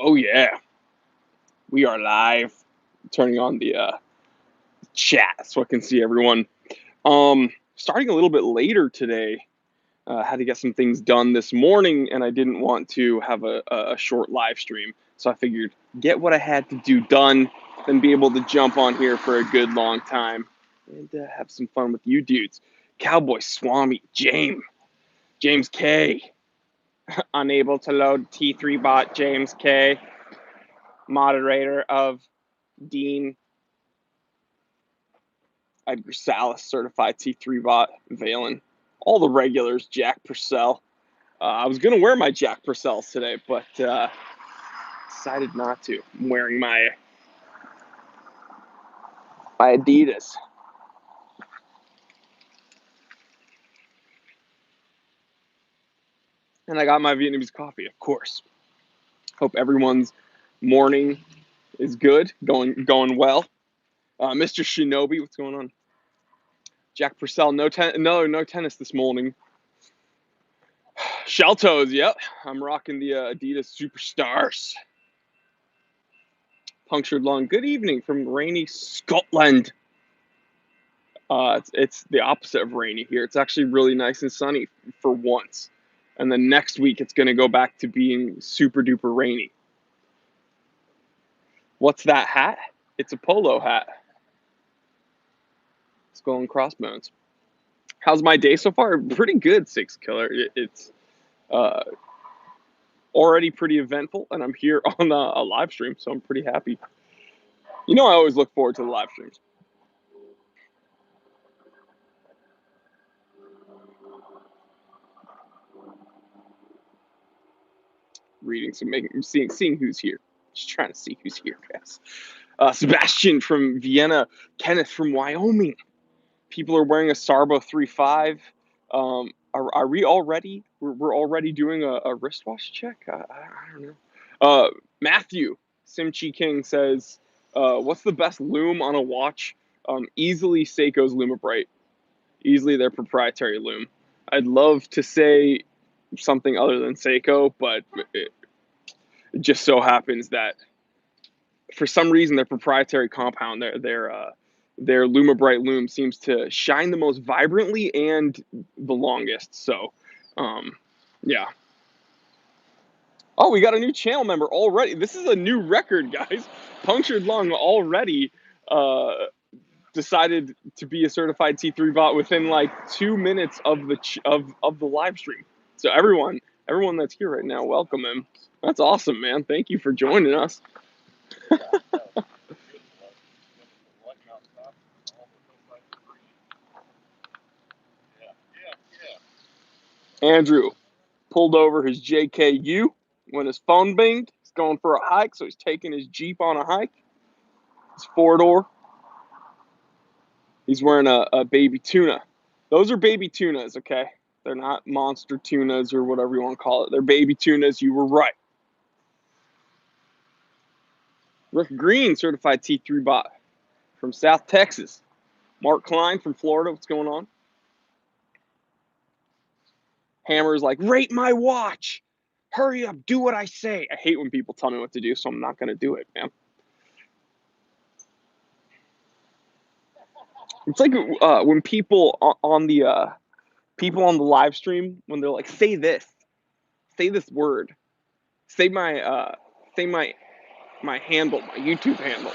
Oh yeah, we are live. Turning on the chat so I can see everyone. Starting a little bit later today. Had to get some things done this morning, and I didn't want to have a short live stream, so I figured get what I had to do done, then be able to jump on here for a good long time and have some fun with you dudes. Cowboy Swami, James K. Unable to load T3 bot. James K. Moderator of Dean Edgar Salas, certified T3 bot, Valen, all the regulars, Jack Purcell. I was going to wear my Jack Purcells today, but decided not to. I'm wearing my Adidas. And I got my Vietnamese coffee, of course. Hope everyone's morning is good, going well. Mr. Shinobi, what's going on? Jack Purcell, no tennis this morning. Shell toes, yep. I'm rocking the Adidas Superstars. Punctured lung. Good evening from rainy Scotland. It's the opposite of rainy here. It's actually really nice and sunny for once. And then next week it's going to go back to being super duper rainy. What's that hat? It's a polo hat. Skull and crossbones. How's my day so far? Pretty good, Six Killer. It's already pretty eventful, and I'm here on a live stream, so I'm pretty happy. You know, I always look forward to the live streams. Reading, seeing who's here. Just trying to see who's here, guys. Sebastian from Vienna, Kenneth from Wyoming. People are wearing a Sarbo 3.5. Are we already? We're already doing a wristwatch check. I don't know. Matthew Simchi King says, "What's the best lume on a watch?" Easily Seiko's Lumibrite. Easily their proprietary lume. I'd love to say something other than Seiko, but it just so happens that for some reason their proprietary compound, their Lumibrite lume seems to shine the most vibrantly and the longest. So, yeah. Oh, we got a new channel member already. This is a new record, guys. Punctured Lung already decided to be a certified T3 bot within like 2 minutes of the live stream. So everyone that's here right now, welcome him. That's awesome, man. Thank you for joining us. Andrew pulled over his JKU when his phone binged. He's going for a hike, so he's taking his Jeep on a hike. It's 4-door. He's wearing a baby tuna. Those are baby tunas, okay? They're not monster tunas or whatever you want to call it. They're baby tunas. You were right. Rick Green, certified T3 bot from South Texas. Mark Klein from Florida. What's going on? Hammer's like, rate my watch. Hurry up. Do what I say. I hate when people tell me what to do, so I'm not going to do it, man. It's like when people on the live stream, when they're like, say this word, say my handle, my YouTube handle.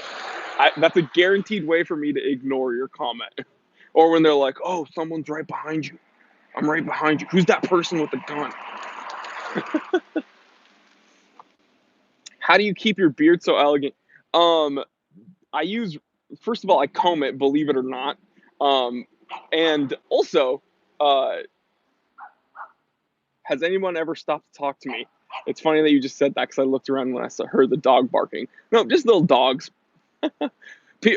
That's a guaranteed way for me to ignore your comment. Or when they're like, oh, someone's right behind you. I'm right behind you. Who's that person with the gun? How do you keep your beard so elegant? First of all, I comb it, believe it or not. And also, has anyone ever stopped to talk to me? It's funny that you just said that because I looked around when I heard the dog barking. No, just little dogs.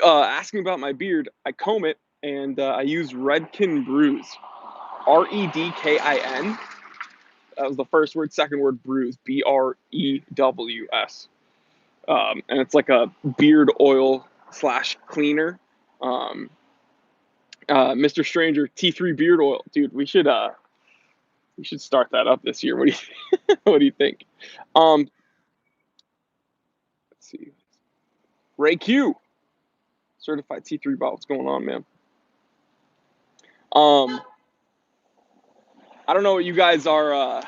Asking about my beard, I comb it, and I use Redken Brews. Redkin. That was the first word. Second word, brews. Brews. And it's like a beard oil / cleaner. Mr. Stranger, T3 beard oil. Dude, we should start that up this year. What do you think? see. Ray Q, certified T3 bot. What's going on, man? I don't know what you guys are.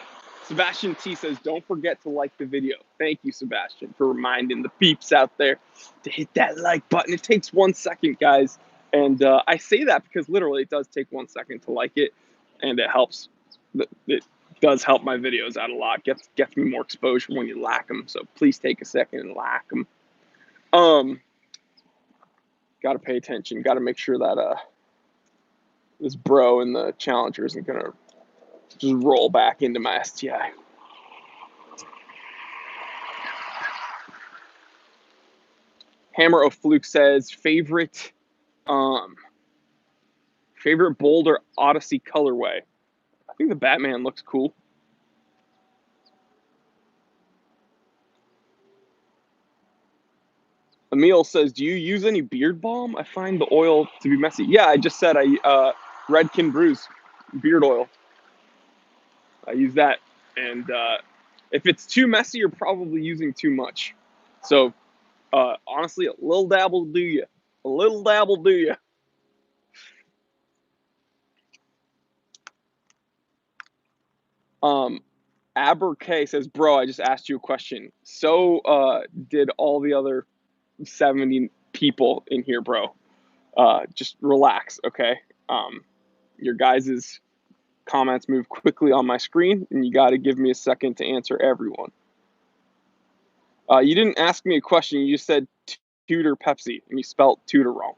Sebastian T says, don't forget to like the video. Thank you, Sebastian, for reminding the peeps out there to hit that like button. It takes 1 second, guys. And I say that because literally it does take 1 second to like it. And it helps. It does help my videos out a lot. Gets me more exposure when you like them. So please take a second and like them. Got to pay attention. Got to make sure that this bro in the challenger isn't going to just roll back into my STI. Hammer of Fluke says favorite Boulder Odyssey colorway. I think the Batman looks cool. Emil says, do you use any beard balm? I find the oil to be messy. Yeah, I just said Redken Brews beard oil. I use that, and if it's too messy, you're probably using too much. So honestly, a little dabble do you. A little dabble do you. Aber K says, bro, I just asked you a question. So did all the other 70 people in here, bro. Just relax, okay? Your guys' comments move quickly on my screen, and you got to give me a second to answer everyone. You didn't ask me a question. You just said Tudor Pepsi, and you spelled Tudor wrong.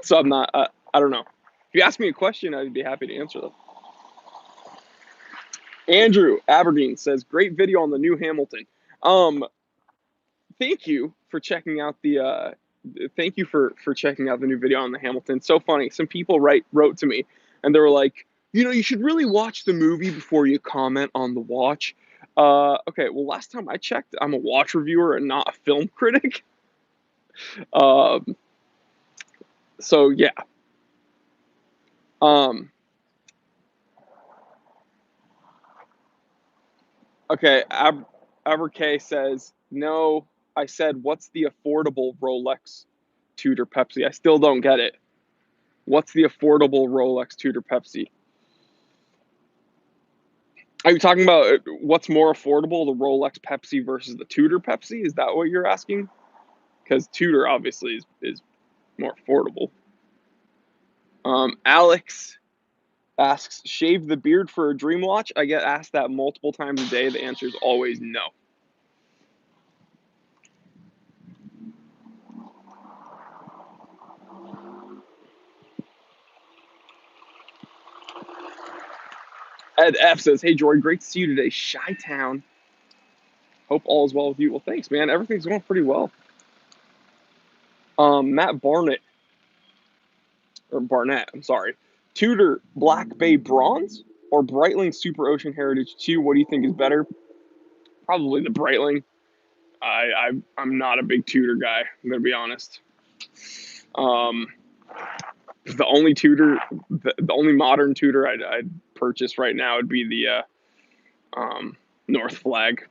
So I'm not, I don't know. If you ask me a question, I'd be happy to answer them. Andrew Aberdeen says, great video on the new Hamilton. Thank you for checking out the thank you for checking out the new video on the Hamilton. So funny. Some people wrote to me and they were like, you know, you should really watch the movie before you comment on the watch. Okay, well, last time I checked, I'm a watch reviewer and not a film critic. So yeah. Okay, K says, no, I said, what's the affordable Rolex Tudor Pepsi? I still don't get it. What's the affordable Rolex Tudor Pepsi? Are you talking about what's more affordable, the Rolex Pepsi versus the Tudor Pepsi? Is that what you're asking? Because Tudor obviously is more affordable. Alex asks, shave the beard for a dream watch? I get asked that multiple times a day. The answer is always no. Ed F says, hey, Jory, great to see you today. Chi-Town. Hope all is well with you. Well, thanks, man. Everything's going pretty well. Matt Barnett. Or Barnett, I'm sorry. Tudor Black Bay Bronze or Breitling Super Ocean Heritage 2? What do you think is better? Probably the Breitling. I'm not a big Tudor guy, I'm going to be honest. The only Tudor, the only modern Tudor I'd purchase right now would be the North Flag.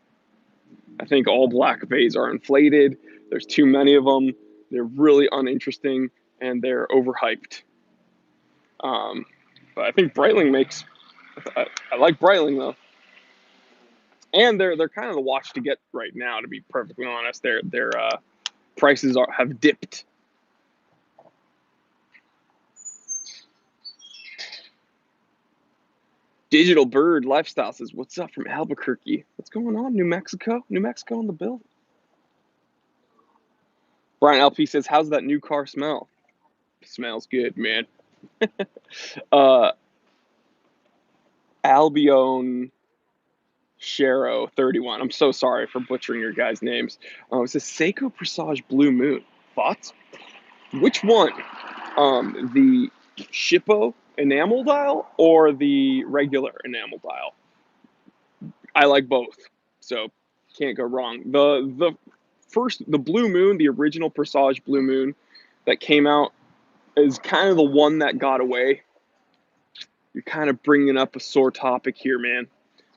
I think all Black Bays are inflated. There's too many of them. They're really uninteresting and they're overhyped. But I think Breitling makes. I like Breitling though, and they're kind of the watch to get right now. To be perfectly honest, their prices have dipped. Digital Bird Lifestyle says, "What's up from Albuquerque? What's going on, New Mexico? New Mexico on the bill." Brian LP says, "How's that new car smell?" Smells good, man. Albion Shero 31. I'm so sorry for butchering your guys' names. It says Seiko Presage Blue Moon. Thoughts? Which one? The Shippo enamel dial or the regular enamel dial? I like both, so can't go wrong. The Blue Moon, the original Presage Blue Moon that came out, is kind of the one that got away. You're kind of bringing up a sore topic here, man.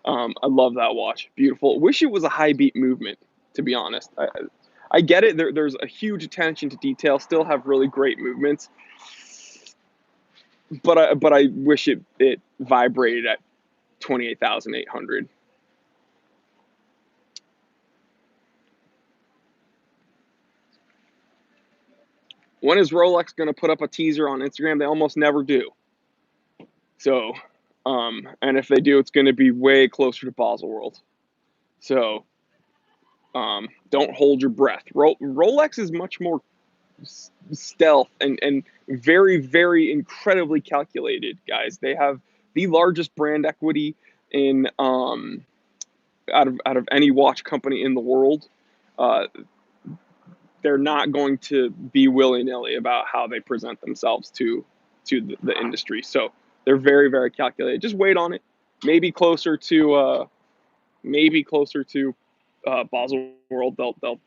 I love that watch. Beautiful. Wish it was a high beat movement, to be honest. I get it. There's a huge attention to detail. Still have really great movements, but I wish it vibrated at 28,800. When is Rolex going to put up a teaser on Instagram? They almost never do. So, and if they do, it's going to be way closer to Baselworld. So, don't hold your breath. Rolex is much more stealth and very, very incredibly calculated, guys. They have the largest brand equity in out of any watch company in the world. They're not going to be willy-nilly about how they present themselves to the industry. So they're very, very calculated. Just wait on it. Maybe closer to Baselworld, they'll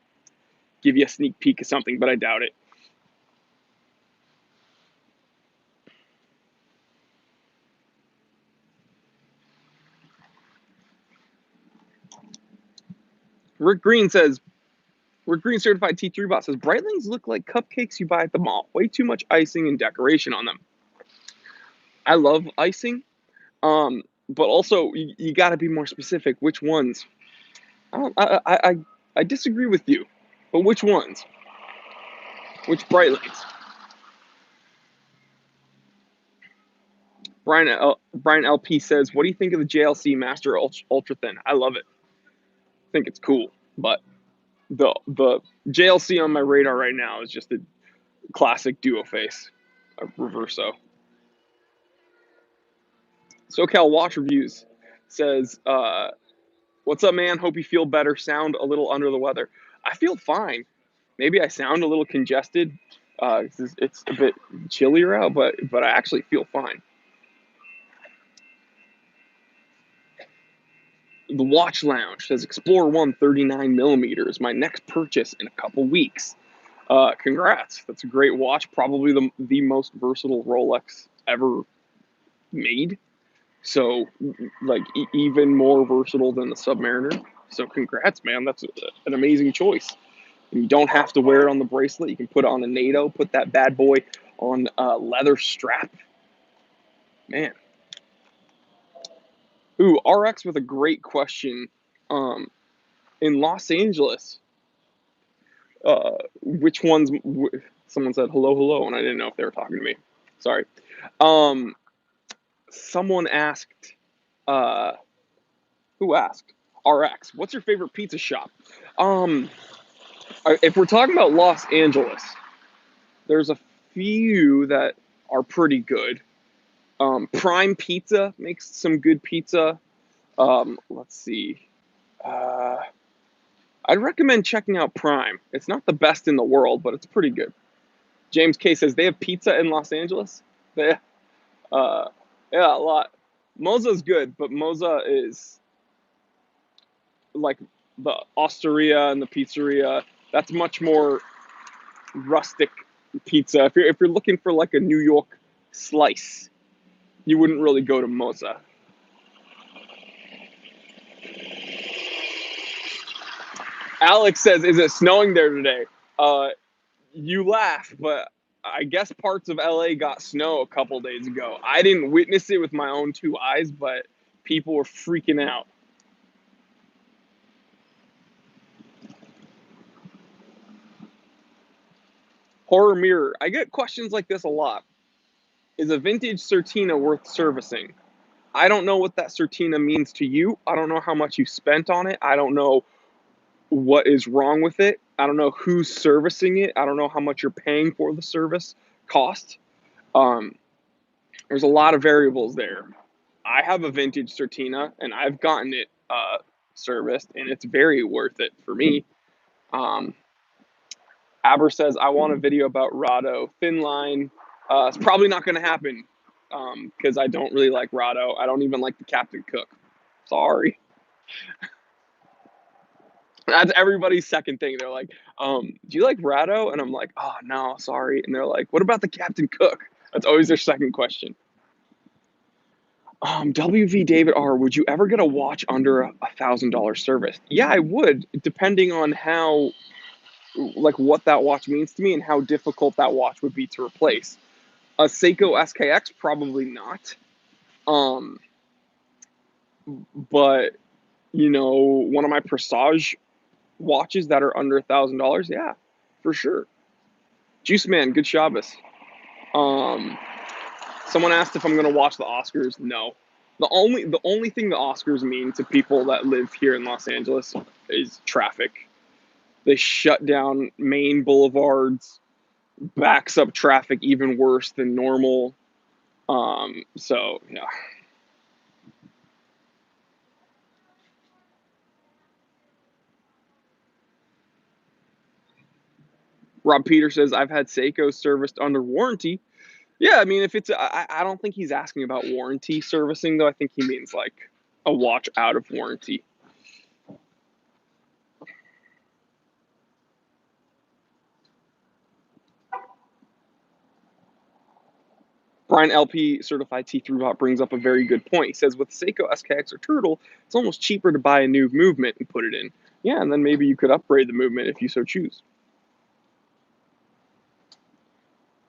give you a sneak peek of something, but I doubt it. Rick Green Certified T3 Bot says, Breitlings look like cupcakes you buy at the mall. Way too much icing and decoration on them. I love icing, but also you got to be more specific. Which ones? I disagree with you, but which ones? Which Breitlings? Brian LP says, what do you think of the JLC Master Ultra Thin? I love it. I think it's cool, but the JLC on my radar right now is just a classic duo face, a Reverso. SoCal Watch Reviews says, what's up, man? Hope you feel better. Sound a little under the weather. I feel fine. Maybe I sound a little congested. It's a bit chillier out, but I actually feel fine. The Watch Lounge says, Explorer 1 39mm. My next purchase in a couple weeks. Congrats. That's a great watch. Probably the most versatile Rolex ever made. So, like, even more versatile than the Submariner. So, congrats, man. That's an amazing choice. And you don't have to wear it on the bracelet. You can put it on a NATO. Put that bad boy on a leather strap. Man. Ooh, RX with a great question. In Los Angeles, which ones? Someone said hello, and I didn't know if they were talking to me. Sorry. Someone asked, who asked? RX, what's your favorite pizza shop? If we're talking about Los Angeles, there's a few that are pretty good. Prime Pizza makes some good pizza. Let's see. I'd recommend checking out Prime. It's not the best in the world, but it's pretty good. James K says, they have pizza in Los Angeles? Yeah, a lot. Moza's good, but Moza is like the osteria and the pizzeria. That's much more rustic pizza. If you're looking for like a New York slice, you wouldn't really go to Moza. Alex says, is it snowing there today? You laugh, but I guess parts of LA got snow a couple days ago. I didn't witness it with my own two eyes, but people were freaking out. Horror Mirror. I get questions like this a lot. Is a vintage Certina worth servicing? I don't know what that Certina means to you. I don't know how much you spent on it. I don't know what is wrong with it. I don't know who's servicing it. I don't know how much you're paying for the service cost. There's a lot of variables there. I have a vintage Certina, and I've gotten it serviced, and it's very worth it for me. Aber says, I want a video about Rado. Thin line. It's probably not going to happen because I don't really like Rado. I don't even like the Captain Cook. Sorry. That's everybody's second thing. They're like, do you like Rado? And I'm like, oh, no, sorry. And they're like, what about the Captain Cook? That's always their second question. WV David R, would you ever get a watch under $1,000 service? Yeah, I would, depending on how, like, what that watch means to me and how difficult that watch would be to replace. A Seiko SKX, probably not. Um, but one of my Presage watches that are under $1,000, yeah, for sure. Juice Man, good Shabbos. Someone asked if I'm gonna watch the Oscars. No. The only thing the Oscars mean to people that live here in Los Angeles is traffic. They shut down main boulevards, backs up traffic even worse than normal. So yeah. Rob Peter says I've had Seiko serviced under warranty. Yeah, I mean, if it's, I don't think he's asking about warranty servicing though. I think he means like a watch out of warranty. Brian LP certified T3 bot brings up a very good point. He says with Seiko SKX or Turtle, it's almost cheaper to buy a new movement and put it in. Yeah, and then maybe you could upgrade the movement if you so choose.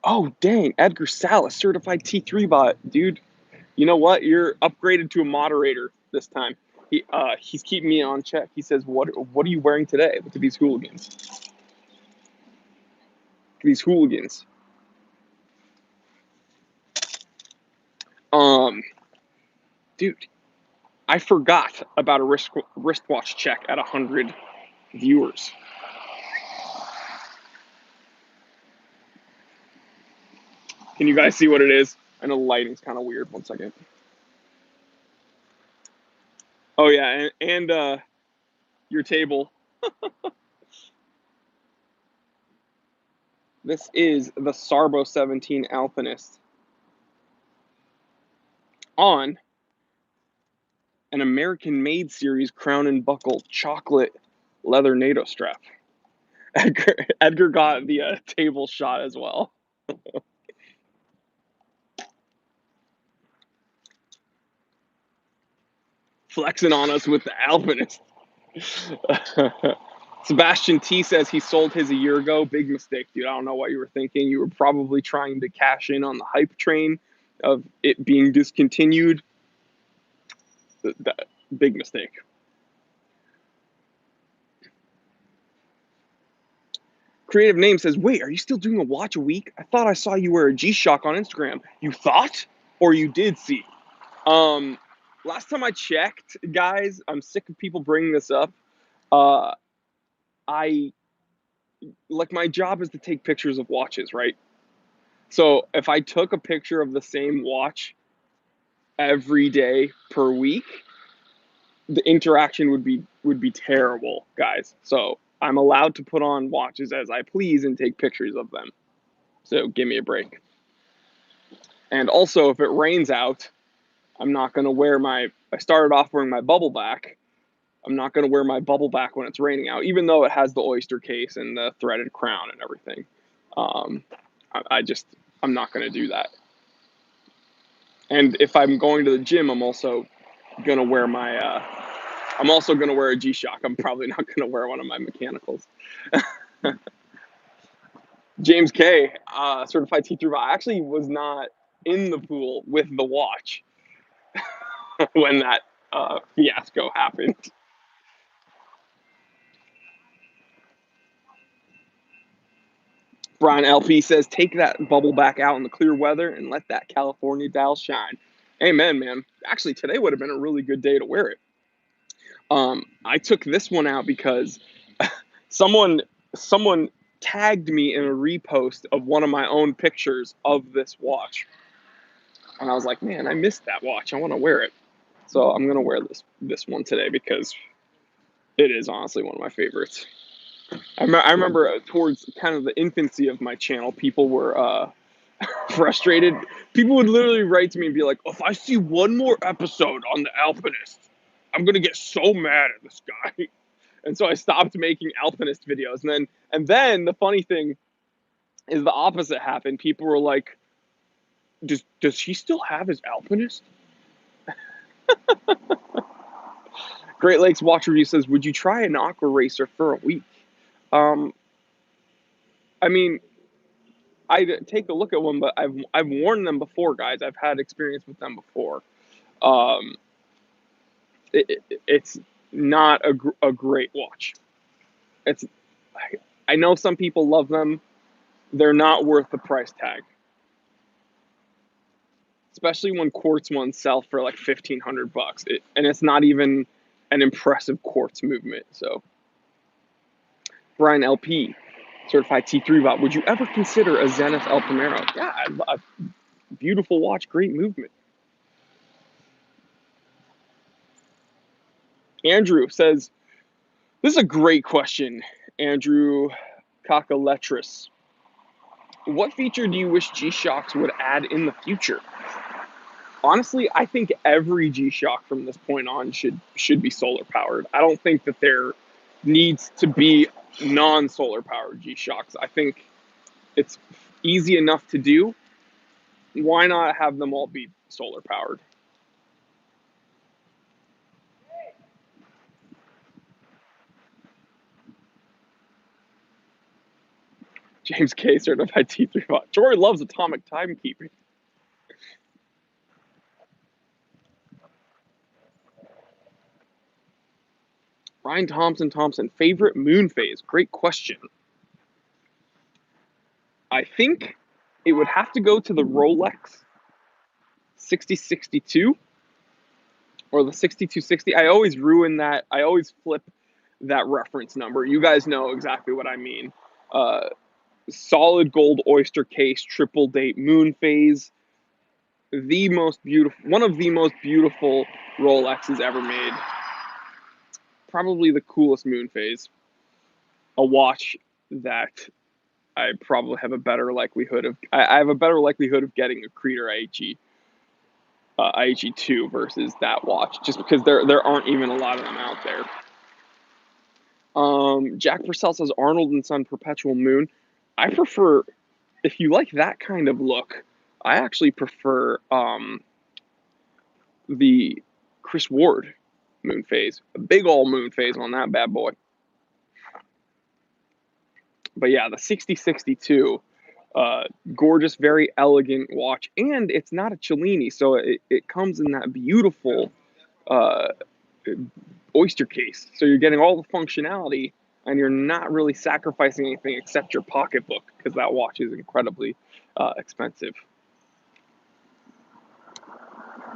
Oh dang, Edgar Salas certified T3 bot, dude. You know what? You're upgraded to a moderator this time. He's keeping me on check. He says, "What are you wearing today? Look at these hooligans. Look at these hooligans." Um, dude, I forgot about a wristwatch check at 100 viewers. Can you guys see what it is? I know the lighting's kind of weird. One second. Oh yeah, and your table. This is the Sarbo 17 Alpinist on an American-made series crown and buckle chocolate leather NATO strap. Edgar got the table shot as well. Flexing on us with the Alpinist. Sebastian T says he sold his a year ago. Big mistake, dude. I don't know what you were thinking. You were probably trying to cash in on the hype train of it being discontinued. Big mistake. Creative Name says, wait, are you still doing a watch a week? I thought I saw you wear a G-Shock on Instagram. You thought? Or you did see? Last time I checked, guys, I'm sick of people bringing this up. I like, my job is to take pictures of watches, right? So if I took a picture of the same watch every day per week, the interaction would be terrible, guys. So I'm allowed to put on watches as I please and take pictures of them. So give me a break. And also, if it rains out, I'm not going to wear my, I started off wearing my bubble back. I'm not going to wear my bubble back when it's raining out, even though it has the oyster case and the threaded crown and everything. I'm not going to do that. And if I'm going to the gym, I'm also going to wear a G-Shock. I'm probably not going to wear one of my mechanicals. James K, certified T3 bot, actually was not in the pool with the watch when that fiasco happened. Brian LP says, take that bubble back out in the clear weather and let that California dial shine. Amen, man. Actually, today would have been a really good day to wear it. I took this one out because someone tagged me in a repost of one of my own pictures of this watch. And I was like, man, I missed that watch. I want to wear it. So I'm going to wear this one today because it is honestly one of my favorites. I remember towards kind of the infancy of my channel, people were frustrated. People would literally write to me and be like, if I see one more episode on the Alpinist, I'm going to get so mad at this guy. And so I stopped making Alpinist videos. And then the funny thing is the opposite happened. People were like, does he still have his Alpinist? Great Lakes Watch Review says, would you try an Aqua Racer for a week? I mean, I'd take a look at one, but I've worn them before, guys. I've had experience with them before. Um, it's not a great watch. It's I know some people love them. They're not worth the price tag, especially when quartz ones sell for like $1,500, and it's not even an impressive quartz movement. So, Brian LP, certified T3 bot. Would you ever consider a Zenith El Primero? Yeah, a beautiful watch, great movement. Andrew says, this is a great question, Andrew Kakaletris. What feature do you wish G-Shocks would add in the future? Honestly, I think every G-Shock from this point on should be solar powered. I don't think that there needs to be non-solar powered G-Shocks. I think it's easy enough to do. Why not have them all be solar powered? James K, certified T3 bot. Jory loves atomic timekeeping. Ryan Thompson, favorite moon phase? Great question. I think it would have to go to the Rolex 6062 or the 6260. I always ruin that. I always flip that reference number. You guys know exactly what I mean. Solid gold oyster case, triple date moon phase. The most beautiful, one of the most beautiful Rolexes ever made. Probably the coolest moon phase. A watch that I probably have a better likelihood of. I have a better likelihood of getting a Creator IHE 2 versus that watch, just because there aren't even a lot of them out there. Jack Purcell says Arnold and Son Perpetual Moon. I prefer, if you like that kind of look, I actually prefer the Chris Ward moon phase. A big ol' moon phase on that bad boy. But yeah, the 6062, gorgeous, very elegant watch, and it's not a Cellini, so it comes in that beautiful oyster case. So you're getting all the functionality, and you're not really sacrificing anything except your pocketbook, because that watch is incredibly expensive.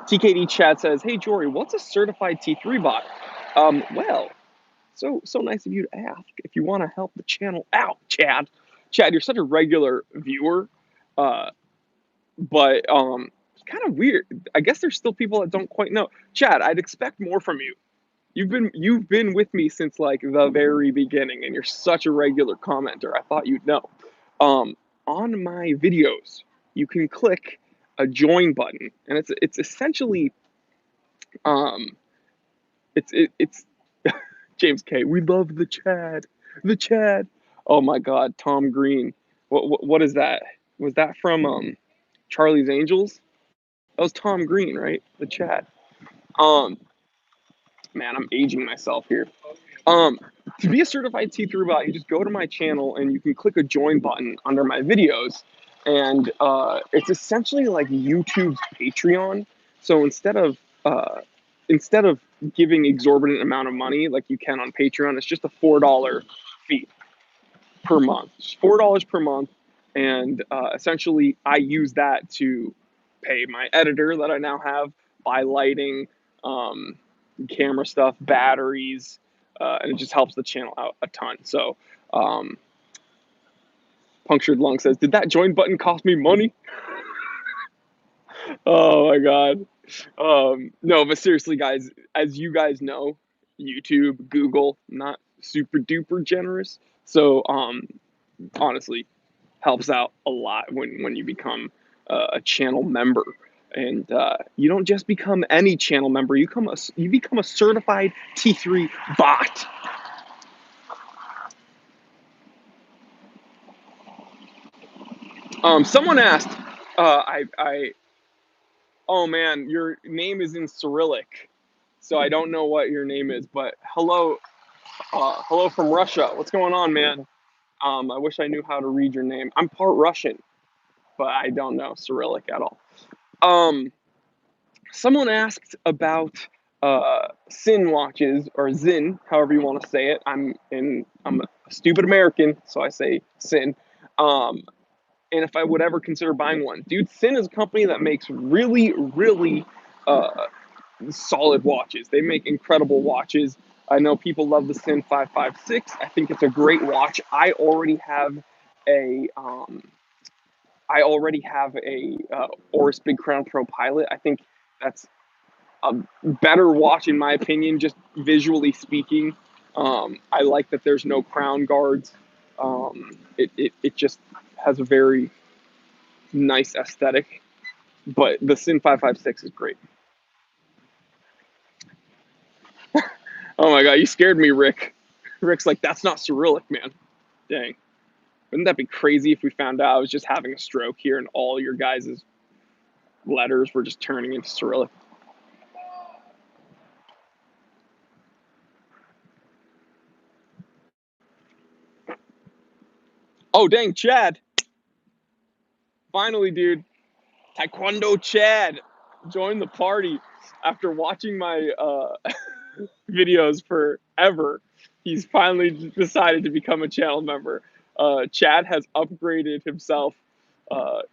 TKD Chad says, "Hey Jory, what's a certified T3 bot?" Well, so nice of you to ask. If you want to help the channel out, Chad, you're such a regular viewer, but it's kind of weird. I guess there's still people that don't quite know. Chad, I'd expect more from you. You've been with me since like the very beginning, and you're such a regular commenter. I thought you'd know. On my videos, you can click a join button, and it's essentially it's James K. We love the Chad, the Chad. Oh my God, Tom Green. What is that? Was that from Charlie's Angels? That was Tom Green, right? The Chad. Um, Man, I'm aging myself here. Um, to be a certified T3 bot, you just go to my channel and you can click a join button under my videos, and it's essentially like YouTube's Patreon. So instead of giving exorbitant amount of money like you can on Patreon, it's just a $4 fee per month. It's $4 per month, and essentially I use that to pay my editor that I now have, buy lighting, um, camera stuff, batteries, and it just helps the channel out a ton. So, Punctured Lung says, "Did that join button cost me money?" Oh my God. No, but seriously, guys, as you guys know, YouTube, Google, not super duper generous. So, honestly, helps out a lot when you become a channel member. And you don't just become any channel member. You become a certified T3 bot. Someone asked, I Oh man, your name is in Cyrillic, so I don't know what your name is, but hello, hello from Russia. What's going on, man? I wish I knew how to read your name. I'm part Russian, but I don't know Cyrillic at all. Um, Someone asked about Sin watches or Zin, however you want to say it. I'm a stupid American, so I say Sin. Um, and if I would ever consider buying one, dude, Sin is a company that makes really, really solid watches. They make incredible watches. I know people love the Sin 556. I think it's a great watch. A I already have a Oris Big Crown Pro Pilot. I think that's a better watch in my opinion, just visually speaking. I like that there's no crown guards. It just has a very nice aesthetic. But the Sin 556 is great. Oh my god, you scared me, Rick. Rick's like, that's not Cyrillic, man. Dang. Wouldn't that be crazy if we found out I was just having a stroke here and all your guys' letters were just turning into Cyrillic? Oh, dang, Chad. Finally, dude. Taekwondo Chad joined the party after watching my videos forever. He's finally decided to become a channel member. Chad has upgraded himself. Uh,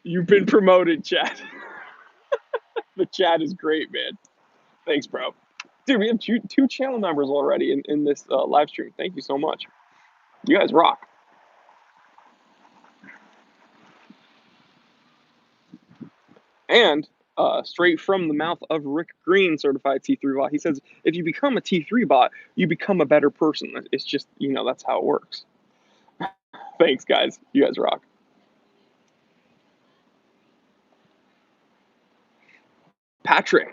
you've been promoted, Chad. The Chad is great, man. Thanks, bro. Dude, we have two channel members already in this live stream. Thank you so much. You guys rock. And straight from the mouth of Rick Green, certified T3 bot, he says, if you become a T3 bot, you become a better person. It's just, that's how it works. Thanks, guys. You guys rock. Patrick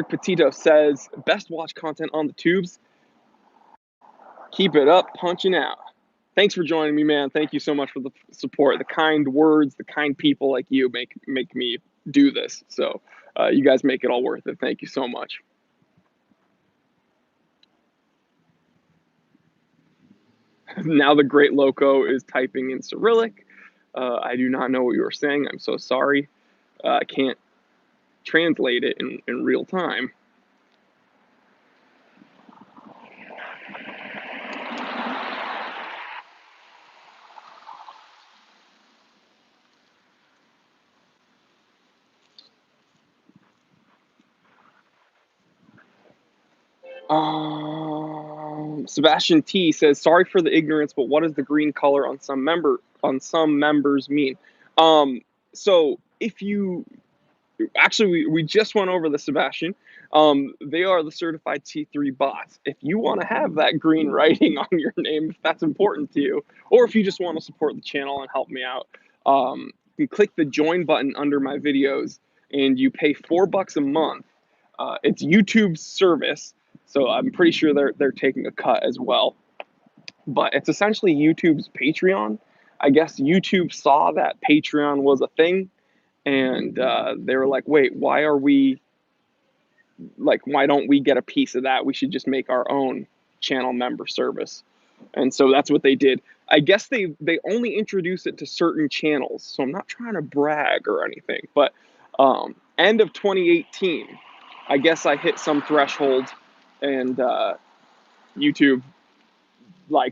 Petito says, best watch content on the tubes. Keep it up, punching out. Thanks for joining me, man. Thank you so much for the support, the kind words, the kind people like you make me do this. So you guys make it all worth it. Thank you so much. Now the great loco is typing in Cyrillic. I do not know what you were saying. I'm so sorry. I can't translate it in real time. Sebastian T says, "Sorry for the ignorance, but what does the green color on some members mean?" So if you actually we just went over the Sebastian. They are the certified T3 bots. If you want to have that green writing on your name, if that's important to you, or if you just want to support the channel and help me out, you click the join button under my videos, and you pay $4 a month. It's YouTube's service, so I'm pretty sure they're taking a cut as well. But it's essentially YouTube's Patreon. I guess YouTube saw that Patreon was a thing, and they were like, wait, why don't we get a piece of that? We should just make our own channel member service. And so that's what they did. I guess they only introduce it to certain channels, so I'm not trying to brag or anything, but end of 2018, I guess I hit some threshold, and YouTube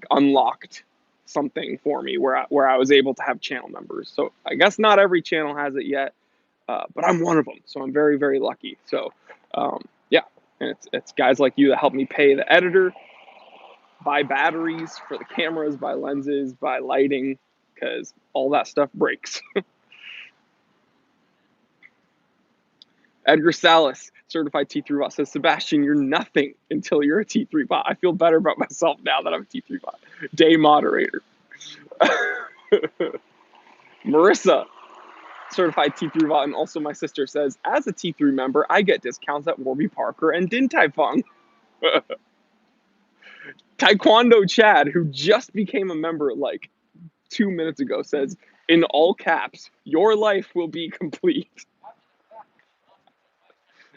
unlocked something for me where I was able to have channel members. So I guess not every channel has it yet, but I'm one of them, so I'm very, very lucky. So yeah, and it's guys like you that help me pay the editor, buy batteries for the cameras, buy lenses, buy lighting, because all that stuff breaks. Edgar Salas, certified T3 bot, says, Sebastian, you're nothing until you're a T3 bot. I feel better about myself now that I'm a T3 bot. Day moderator. Marissa, certified T3 bot, and also my sister, says, as a T3 member, I get discounts at Warby Parker and Din Tai Fung. Taekwondo Chad, who just became a member 2 minutes ago, says, in all caps, your life will be complete.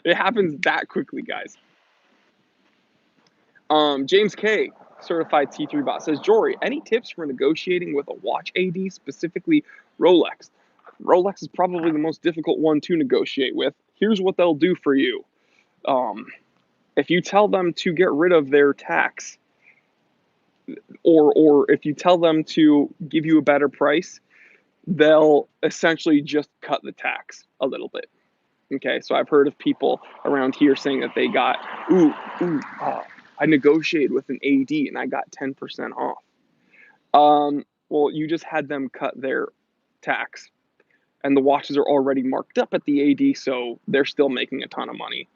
It happens that quickly, guys. James K, certified T3 bot, says, Jory, any tips for negotiating with a watch AD, specifically Rolex? Rolex is probably the most difficult one to negotiate with. Here's what they'll do for you. If you tell them to get rid of their tax, or if you tell them to give you a better price, they'll essentially just cut the tax a little bit. Okay, so I've heard of people around here saying that they got, I negotiated with an AD and I got 10% off. Well, you just had them cut their tax, and the watches are already marked up at the AD, so they're still making a ton of money.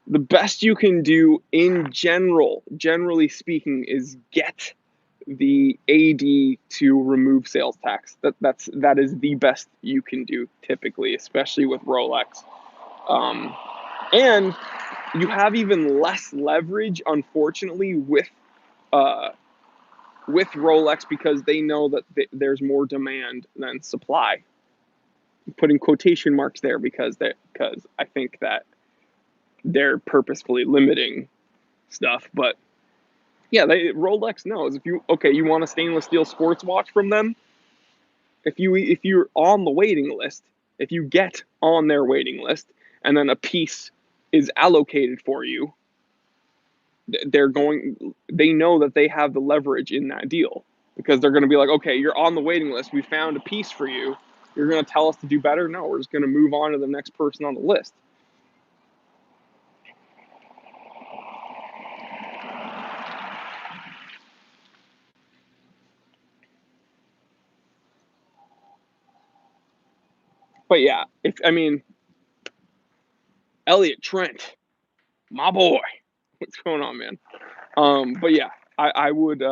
The best you can do in generally speaking, is get the AD to remove sales tax. That is the best you can do typically, especially with Rolex. And you have even less leverage, unfortunately, with Rolex, because they know that there's more demand than supply. I'm putting quotation marks there because I think that they're purposefully limiting stuff. But yeah, Rolex knows if you want a stainless steel sports watch from them, if you're on the waiting list, if you get on their waiting list, and then a piece is allocated for you, they know that they have the leverage in that deal, because they're going to be like, okay, you're on the waiting list, we found a piece for you, you're going to tell us to do better? No, we're just going to move on to the next person on the list. But yeah, Elliot Trent, my boy, what's going on, man? But yeah, I would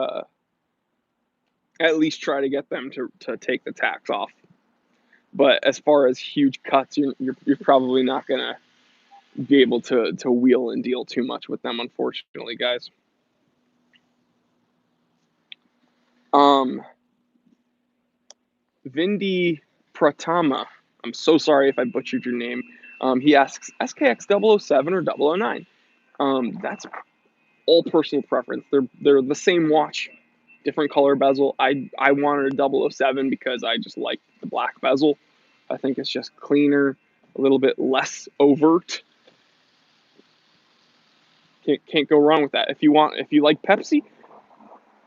at least try to get them to take the tax off. But as far as huge cuts, you're probably not gonna be able to wheel and deal too much with them, unfortunately, guys. Vindi Pratama, I'm so sorry if I butchered your name. He asks, SKX 007 or 009? That's all personal preference. They're the same watch, different color bezel. I wanted a 007 because I just like the black bezel. I think it's just cleaner, a little bit less overt. Can't go wrong with that. If you like Pepsi,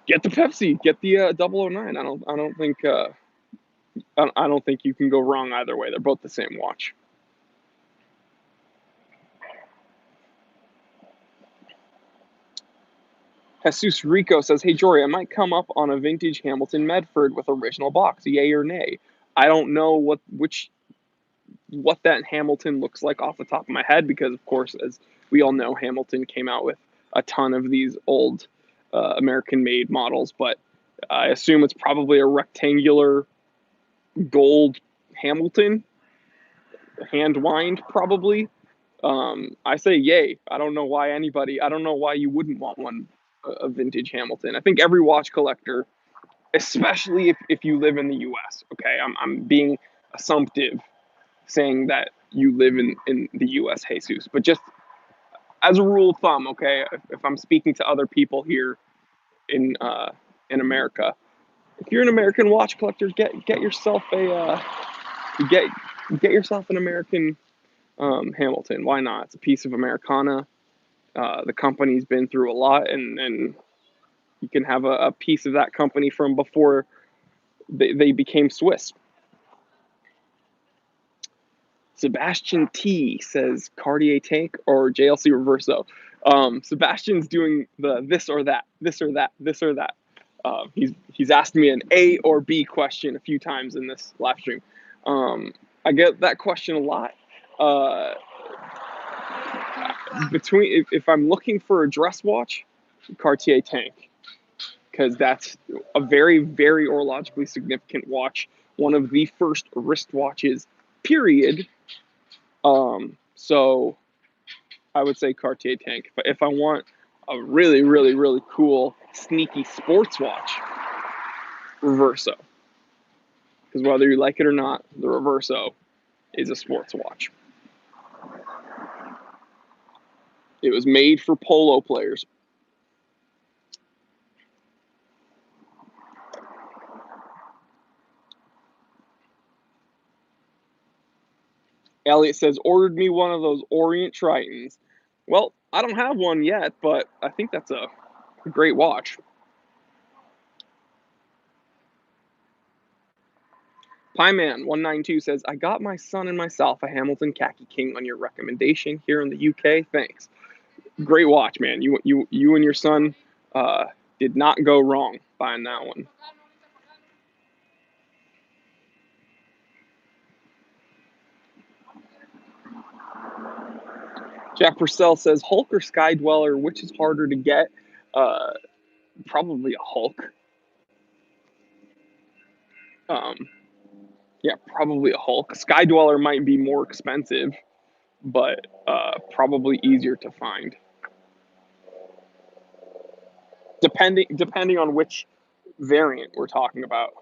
get the Pepsi. Get the 009. I don't think you can go wrong either way. They're both the same watch. Jesus Rico says, hey, Jory, I might come up on a vintage Hamilton Medford with original box, yay or nay. I don't know what that Hamilton looks like off the top of my head, because, of course, as we all know, Hamilton came out with a ton of these old American-made models, but I assume it's probably a rectangular gold Hamilton, hand-wind probably. I say yay. I don't know why you wouldn't want one, a vintage Hamilton. I think every watch collector, especially if you live in the US, okay, I'm being assumptive saying that you live in the US, Jesus, but just as a rule of thumb, okay, if I'm speaking to other people here in America, if you're an American watch collector, get yourself get yourself an American Hamilton. Why not? It's a piece of Americana. The company's been through a lot, and you can have a piece of that company from before they became Swiss. Sebastian T says Cartier tank or JLC Reverso. Sebastian's doing the this or that. He's asked me an A or B question a few times in this live stream. I get that question a lot. If I'm looking for a dress watch, Cartier tank, because that's a very, very horologically significant watch, one of the first wristwatches, period. So I would say Cartier tank. But if I want a really, really, really cool, sneaky sports watch, Reverso. Because whether you like it or not, the Reverso is a sports watch. It was made for polo players. Elliot says, ordered me one of those Orient Tritons. Well, I don't have one yet, but I think that's a great watch. Pieman192 says, I got my son and myself a Hamilton Khaki King on your recommendation here in the UK. Thanks. Great watch, man. You and your son did not go wrong buying that one. Jack Purcell says, Hulk or Sky Dweller, which is harder to get? Probably a Hulk. Yeah, probably a Hulk. Sky Dweller might be more expensive, but probably easier to find. Depending on which variant we're talking about.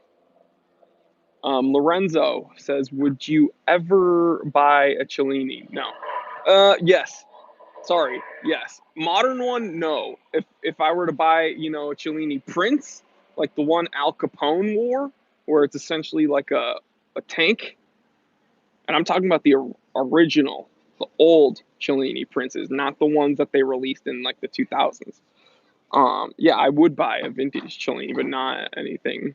Lorenzo says, would you ever buy a Cellini? No. Yes. Sorry. Yes. Modern one, no. If I were to buy, a Cellini Prince, like the one Al Capone wore, where it's essentially like a tank, and I'm talking about the original, the old Cellini Princes, not the ones that they released in like the 2000s. Yeah, I would buy a vintage Cellini, but not anything.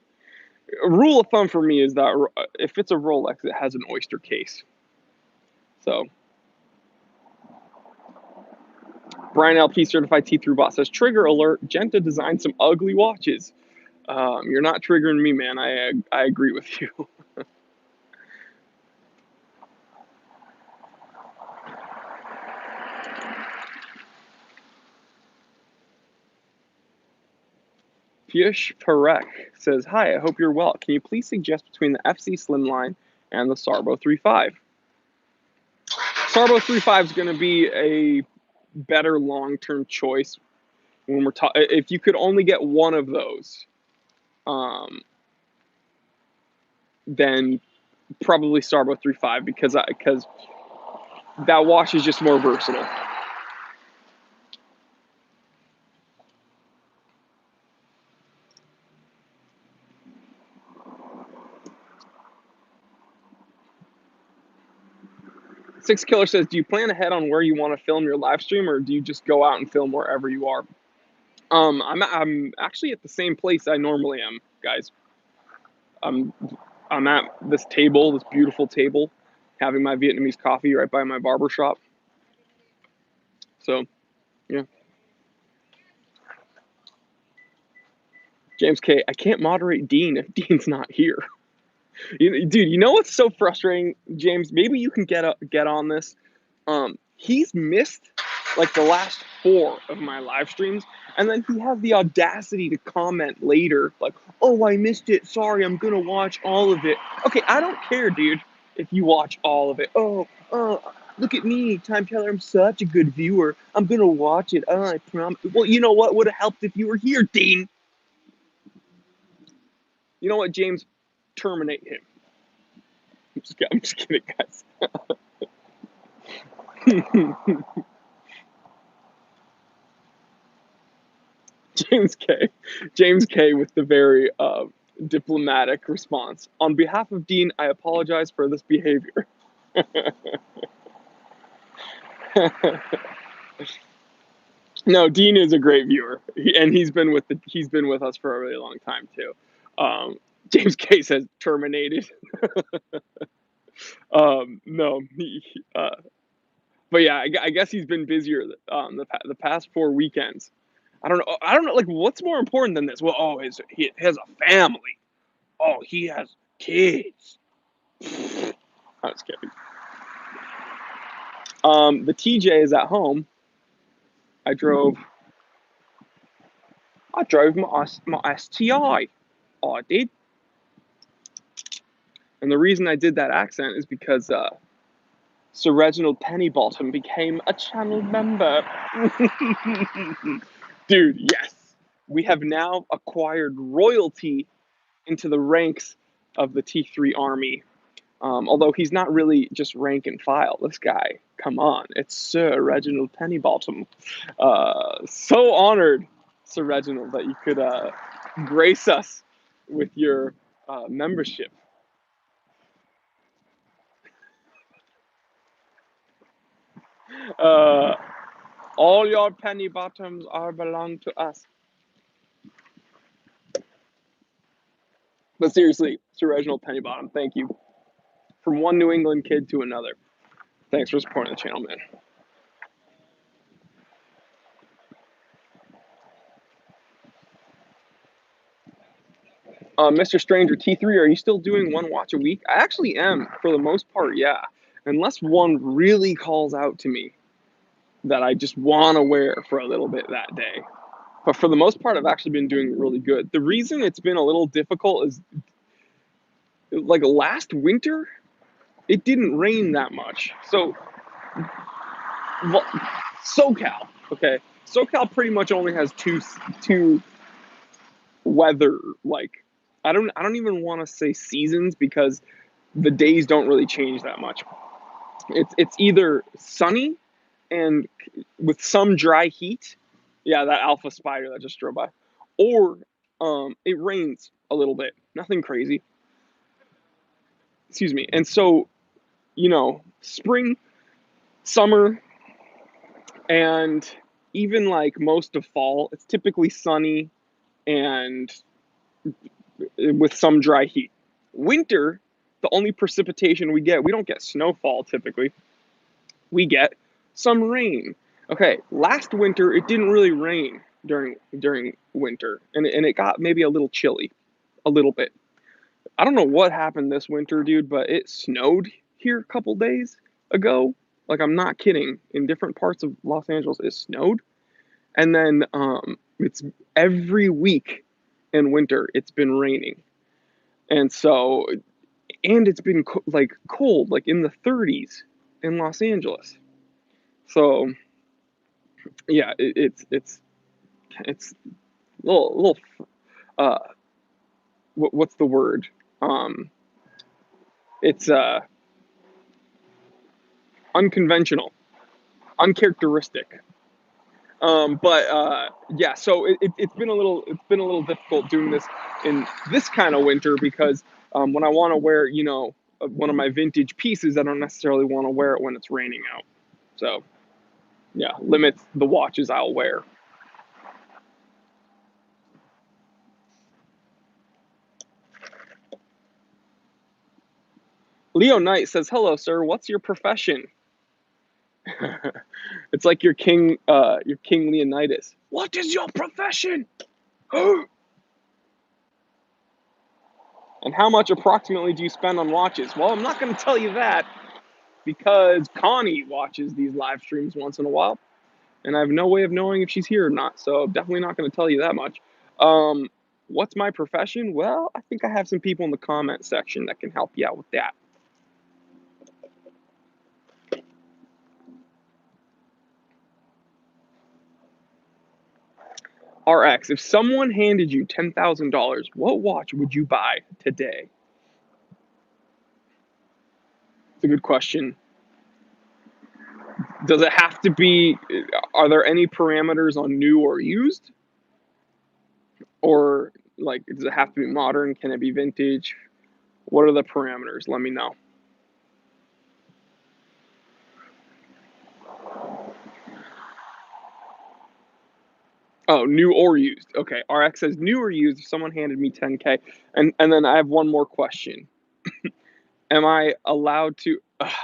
A rule of thumb for me is that if it's a Rolex, it has an oyster case. So, Brian LP Certified T3 Bot says, trigger alert, Genta designed some ugly watches. You're not triggering me, man. I agree with you. Piyush Parekh says, hi, I hope you're well. Can you please suggest between the FC Slimline and the Sarbo 3.5? Sarbo 3.5 is going to be a better long-term choice when we're talking. If you could only get one of those, then probably Sarbo 3.5 because that watch is just more versatile. Six Killer says, do you plan ahead on where you want to film your live stream, or do you just go out and film wherever you are? I'm actually at the same place I normally am, guys. I'm at this table, this beautiful table, having my Vietnamese coffee right by my barber shop. So, yeah. James K, I can't moderate Dean if Dean's not here. Dude, you know what's so frustrating, James? Maybe you can get on this. He's missed like the last 4 of my live streams, and then he has the audacity to comment later like, oh, I missed it, sorry, I'm gonna watch all of it. Okay, I don't care, dude, if you watch all of it. Oh, look at me, Time Teller, I'm such a good viewer, I'm gonna watch it, I promise. Well, you know what would have helped if you were here, Dean? You know what, James? Terminate him. I'm just kidding, guys. James K with the very diplomatic response. On behalf of Dean, I apologize for this behavior. No, Dean is a great viewer, and he's been with us for a really long time too. James K says terminated. No, but yeah, I guess he's been busier the past 4 weekends. I don't know. Like, what's more important than this? Well, he has a family. Oh, he has kids. I was kidding. The TJ is at home. I drove my STI. I did. And the reason I did that accent is because Sir Reginald Pennybottom became a channel member. Dude, yes. We have now acquired royalty into the ranks of the T3 army. Although he's not really just rank and file. This guy, come on, it's Sir Reginald Pennybottom. So honored, Sir Reginald, that you could grace us with your membership. Uh, all your penny bottoms are belong to us. But seriously, Sir Reginald Pennybottom, thank you. From one New England kid to another. Thanks for supporting the channel, man. Mr. Stranger T3, are you still doing one watch a week? I actually am, for the most part, yeah. Unless one really calls out to me that I just want to wear for a little bit that day. But for the most part, I've actually been doing really good. The reason it's been a little difficult is like last winter, it didn't rain that much. So, SoCal, okay? SoCal pretty much only has two weather, like, I don't even want to say seasons because the days don't really change that much. It's either sunny and with some dry heat, yeah, that alpha spider that just drove by, or it rains a little bit, nothing crazy. Excuse me. And so, spring, summer, and even like most of fall, it's typically sunny and with some dry heat. Winter, the only precipitation we get, we don't get snowfall typically. We get some rain. Okay, last winter it didn't really rain during winter, and it got maybe a little chilly, a little bit. I don't know what happened this winter, dude, but it snowed here a couple days ago. Like I'm not kidding. In different parts of Los Angeles, it snowed, and then it's every week in winter it's been raining, and so it's been like cold, like in the 30s in Los Angeles. So yeah, it's little uh what's the word? It's unconventional, uncharacteristic. But yeah, so it's been a little difficult doing this in this kind of winter because when I want to wear one of my vintage pieces, I don't necessarily want to wear it when it's raining out. So yeah, limits the watches I'll wear. Leo Knight says, "Hello, sir. What's your profession?" It's like your King Leonidas. What is your profession? And how much approximately do you spend on watches? Well, I'm not going to tell you that because Connie watches these live streams once in a while, and I have no way of knowing if she's here or not. So definitely not going to tell you that much. What's my profession? Well, I think I have some people in the comment section that can help you out with that. RX, if someone handed you $10,000, what watch would you buy today? It's a good question. Does it have to be, are there any parameters on new or used? Or, like, does it have to be modern? Can it be vintage? What are the parameters? Let me know. Oh, new or used. Okay, RX says new or used if someone handed me 10K. And then I have one more question. Am I allowed to?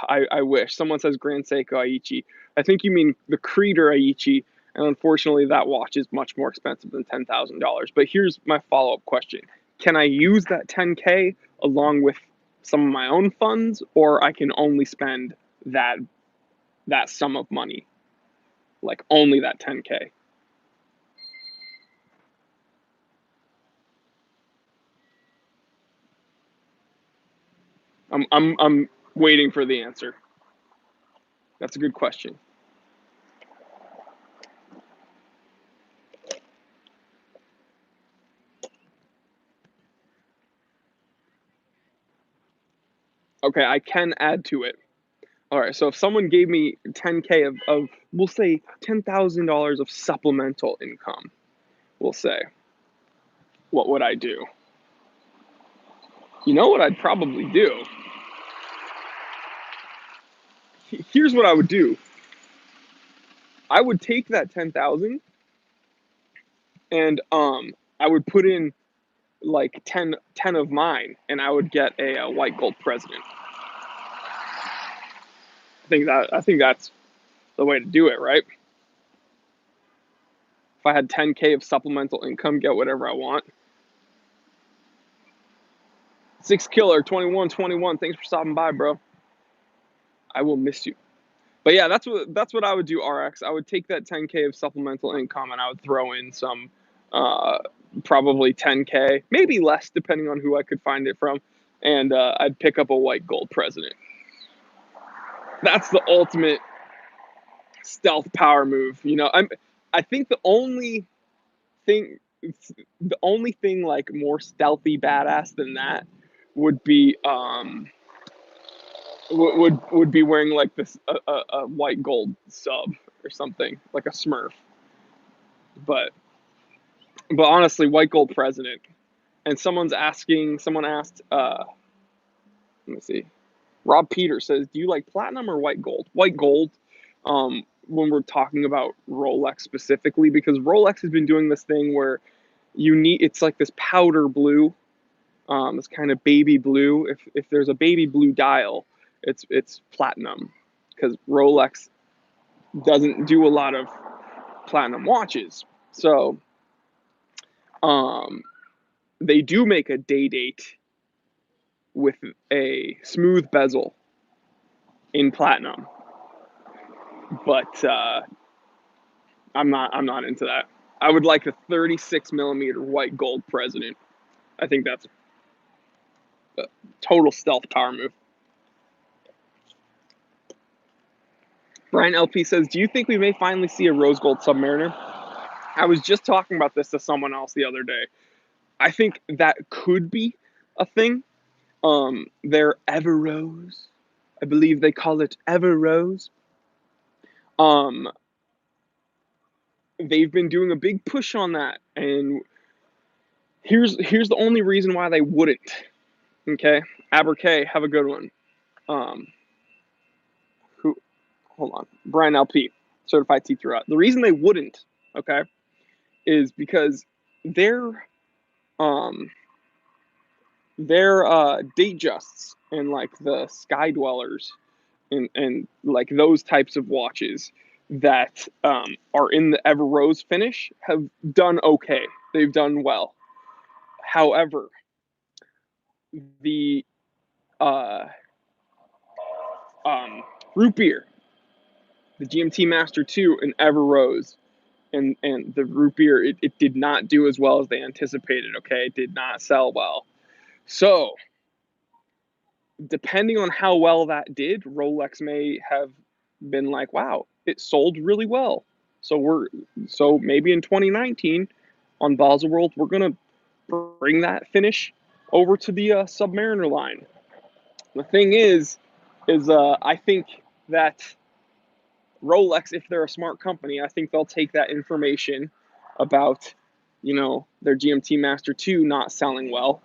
I wish. Someone says Grand Seiko Aichi. I think you mean the Creeder Aichi, and unfortunately, that watch is much more expensive than $10,000. But here's my follow-up question: can I use that 10K along with some of my own funds, or I can only spend that sum of money, like only that 10K? I'm waiting for the answer. That's a good question. Okay, I can add to it. All right, so if someone gave me 10K of we'll say $10,000 of supplemental income, we'll say, what would I do? You know what I'd probably do? Here's what I would do. I would take that 10,000 and I would put in like 10 of mine, and I would get a white gold president. I think that's the way to do it, right? If I had 10K of supplemental income, get whatever I want. Six Killer 2121, thanks for stopping by, bro. I will miss you. But yeah, that's what I would do, RX. I would take that 10K of supplemental income and I would throw in some probably 10K, maybe less depending on who I could find it from, and I'd pick up a white gold president. That's the ultimate stealth power move. You know, I think the only thing like more stealthy badass than that would be would be wearing like this a white gold sub or something like a Smurf. But honestly, white gold president. And someone asked, let me see. Rob Peter says, "Do you like platinum or white gold?" White gold. When we're talking about Rolex specifically, because Rolex has been doing this thing where it's like this powder blue, this kind of baby blue. If there's a baby blue dial, it's platinum, because Rolex doesn't do a lot of platinum watches. So they do make a day date with a smooth bezel in platinum, but I'm not into that. I would like a 36 millimeter white gold president. I think that's a total stealth power move. Brian LP says, "Do you think we may finally see a rose gold Submariner?" I was just talking about this to someone else the other day. I think that could be a thing. Their Everrose, I believe they call it Everrose. They've been doing a big push on that, and here's the only reason why they wouldn't. Okay, Aberkay, have a good one. Hold on, Brian LP, certified T throughout. The reason they wouldn't, okay, is because their Datejusts and like the Sky Dwellers and like those types of watches that are in the Everrose finish have done okay. They've done well. However, the root beer, the GMT Master 2 and Everrose, and the root beer, it did not do as well as they anticipated. Okay, it did not sell well. So depending on how well that did, Rolex may have been like, wow, it sold really well. So maybe in 2019 on Baselworld, we're gonna bring that finish over to the Submariner line. The thing is I think that Rolex, if they're a smart company, I think they'll take that information about, their GMT Master 2 not selling well,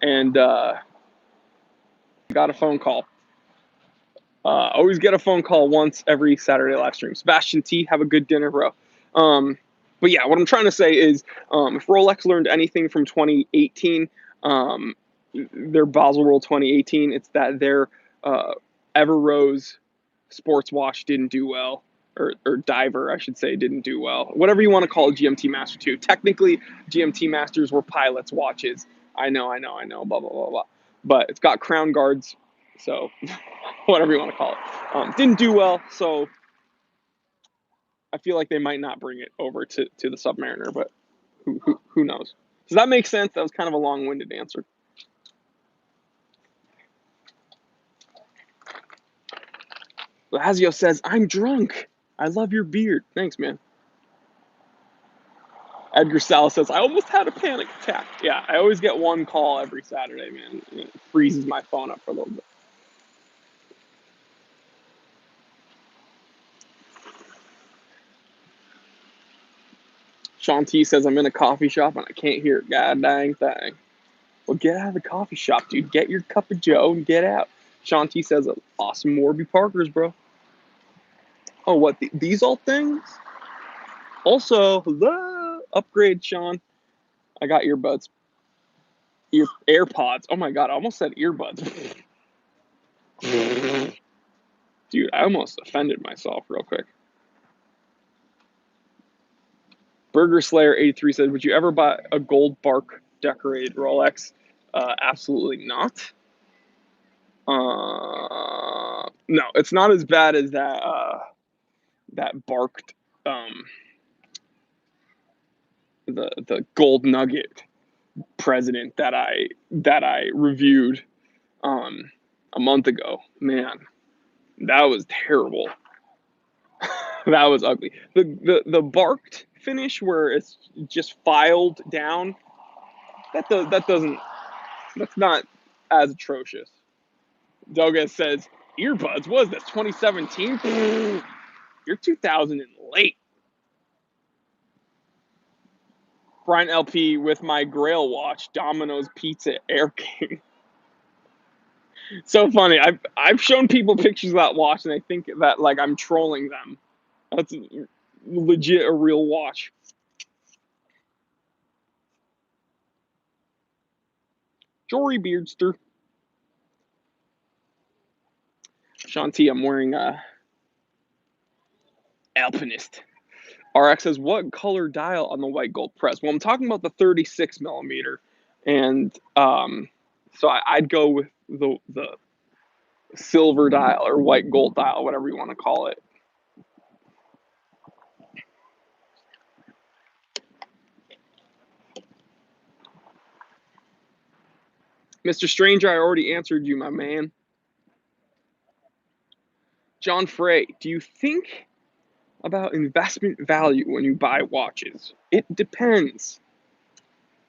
and got a phone call. Always get a phone call once every Saturday live stream. Sebastian T, have a good dinner, bro. But yeah, what I'm trying to say is, if Rolex learned anything from 2018, their Baselworld 2018, it's that their Everrose sports watch didn't do well, or diver, I should say, didn't do well. Whatever you want to call it, GMT Master 2. Technically, GMT Masters were pilots' watches. I know, blah, blah, blah, blah. But it's got crown guards, so whatever you want to call it. Didn't do well, so I feel like they might not bring it over to the Submariner, but who knows? Does that make sense? That was kind of a long-winded answer. Lazio says, "I'm drunk. I love your beard." Thanks, man. Edgar Sal says, I almost had a panic attack. Yeah, I always get one call every Saturday, man. It freezes my phone up for a little bit. Sean T says, I'm in a coffee shop and I can't hear a god dang thing. Well, get out of the coffee shop, dude. Get your cup of joe and get out. Sean T says, awesome Warby Parkers, bro. Oh, what? These all things? Also, hello. Upgrade, Sean. I got earbuds. AirPods. Oh my god, I almost said earbuds. Dude, I almost offended myself real quick. Burger Slayer 83 says, would you ever buy a gold bark decorated Rolex? Absolutely not. No, it's not as bad as that barked the gold nugget president that I reviewed a month ago. Man, that was terrible. That was ugly. The barked finish where it's just filed down, that's not as atrocious. Doga says, earbuds, what is this, 2017? You're 2000 and late. Brian LP with my Grail watch, Domino's Pizza Air King. So funny. I've shown people pictures of that watch and they think that like I'm trolling them. That's legit a real watch. Jory Beardster. Shanti, I'm wearing a Alpinist. RX says, what color dial on the white gold press? Well, I'm talking about the 36 millimeter. And so I'd go with the silver dial or white gold dial, whatever you want to call it. Mr. Stranger, I already answered you, my man. John Frey, do you think about investment value when you buy watches? It depends.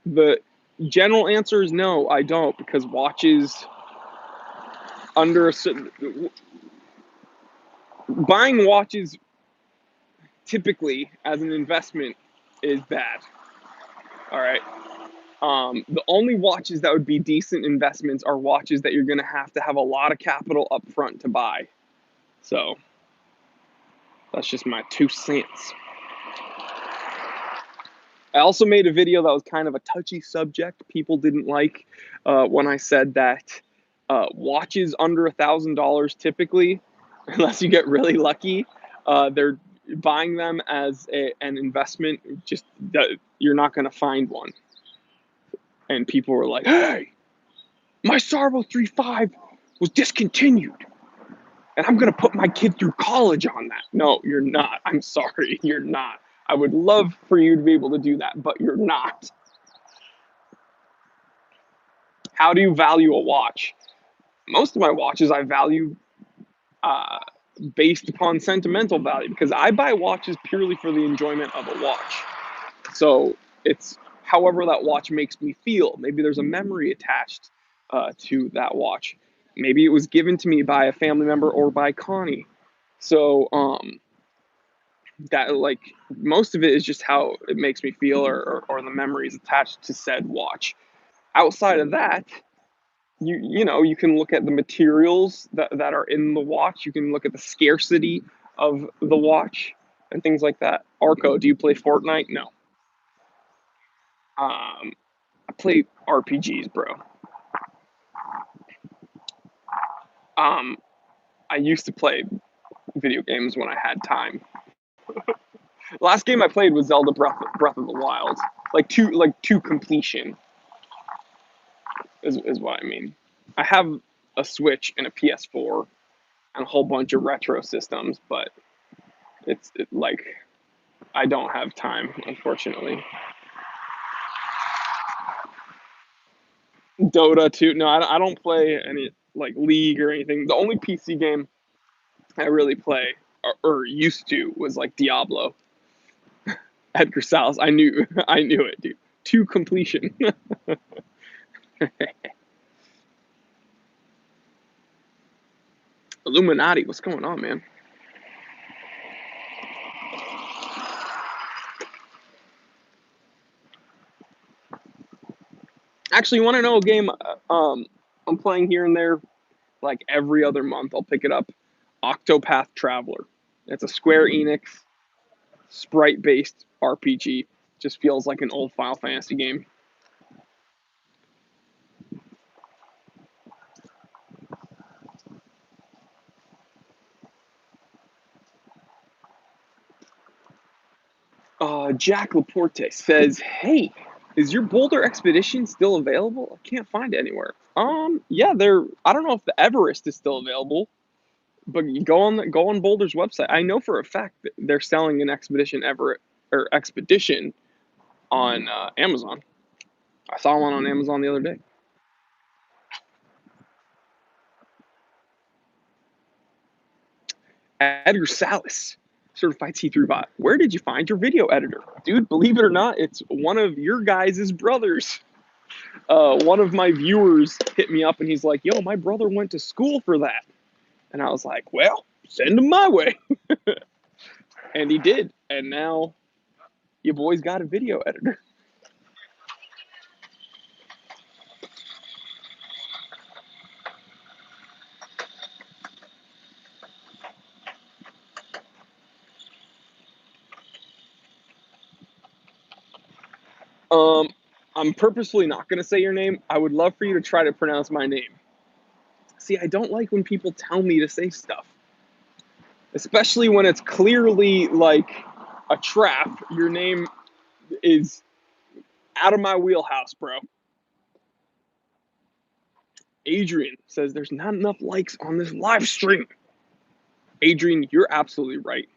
The general answer is no, I don't, because watches under a certain, buying watches typically as an investment is bad. All right. The only watches that would be decent investments are watches that you're going to have a lot of capital up front to buy. So that's just my 2 cents. I also made a video that was kind of a touchy subject. People didn't like when I said that watches under $1,000 typically, unless you get really lucky, they're buying them as an investment. Just you're not going to find one. And people were like, hey, my Sarbo 3.5 was discontinued. And I'm going to put my kid through college on that. No, you're not. I'm sorry, you're not. I would love for you to be able to do that, but you're not. How do you value a watch? Most of my watches I value based upon sentimental value because I buy watches purely for the enjoyment of a watch. So it's however that watch makes me feel. Maybe there's a memory attached to that watch. Maybe it was given to me by a family member or by Connie. So that like most of it is just how it makes me feel or the memories attached to said watch. Outside of that, you know, you can look at the materials that are in the watch. You can look at the scarcity of the watch and things like that. Arco, do you play Fortnite? No. I play RPGs, bro. I used to play video games when I had time. Last game I played was Zelda Breath of the Wild, like to completion. Is what I mean. I have a Switch and a PS4 and a whole bunch of retro systems, but it's like I don't have time, unfortunately. Dota 2. No, I don't play any like League or anything. The only PC game I really play or used to was like Diablo. Edgar Salas. I knew it, dude. To completion. Illuminati, what's going on, man? Actually, you want to know a game I'm playing here and there, like every other month? I'll pick it up. Octopath Traveler. It's a Square Enix sprite-based RPG. Just feels like an old Final Fantasy game. Jack Laporte says, "Hey, is your Boulder Expedition still available? I can't find it anywhere." Yeah, they're. I don't know if the Everest is still available, but you go on Boulder's website. I know for a fact that they're selling an Expedition Everett or Expedition on Amazon. I saw one on Amazon the other day. Edgar Salas, certified C3 bot. Where did you find your video editor, dude? Believe it or not, it's one of your guys' brothers. One of my viewers hit me up and he's like, "Yo, my brother went to school for that," and I was like, "Well, send him my way," and he did, and now your boy's got a video editor. Um, I'm purposefully not going to say your name. I would love for you to try to pronounce my name. See, I don't like when people tell me to say stuff, especially when it's clearly like a trap. Your name is out of my wheelhouse, bro. Adrian says there's not enough likes on this live stream. Adrian, you're absolutely right.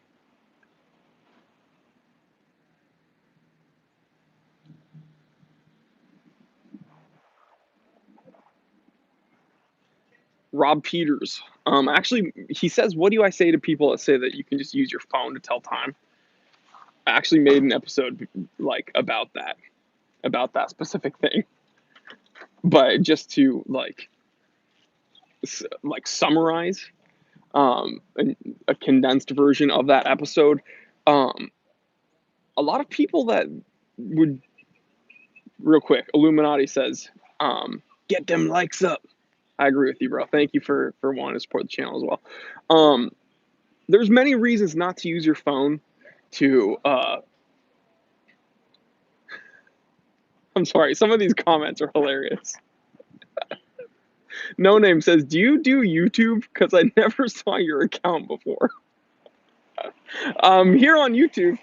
Rob Peters. Actually, he says, "What do I say to people that say that you can just use your phone to tell time?" I actually made an episode like about that specific thing. But just to summarize a condensed version of that episode, um, a lot of people that would real quick. Illuminati says, "Get them likes up." I agree with you, bro. Thank you for wanting to support the channel as well. There's many reasons not to use your phone to I'm sorry, some of these comments are hilarious. No Name says, "Do you do YouTube? Because I never saw your account before." Here on YouTube.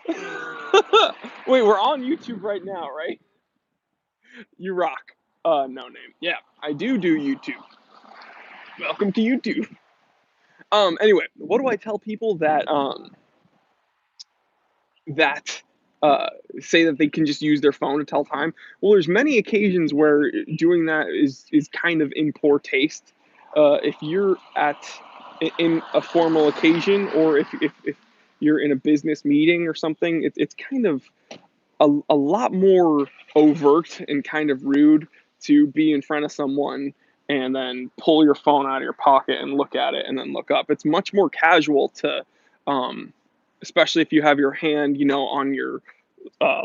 Wait, we're on YouTube right now, right? You rock. No Name. Yeah, I do YouTube. Welcome to YouTube. Anyway, what do I tell people that uh, say that they can just use their phone to tell time? Well, there's many occasions where doing that is kind of in poor taste. If you're in a formal occasion, or if you're in a business meeting or something, it's kind of a lot more overt and kind of rude to be in front of someone and then pull your phone out of your pocket and look at it and then look up. It's much more casual to, um, especially if you have your hand, on your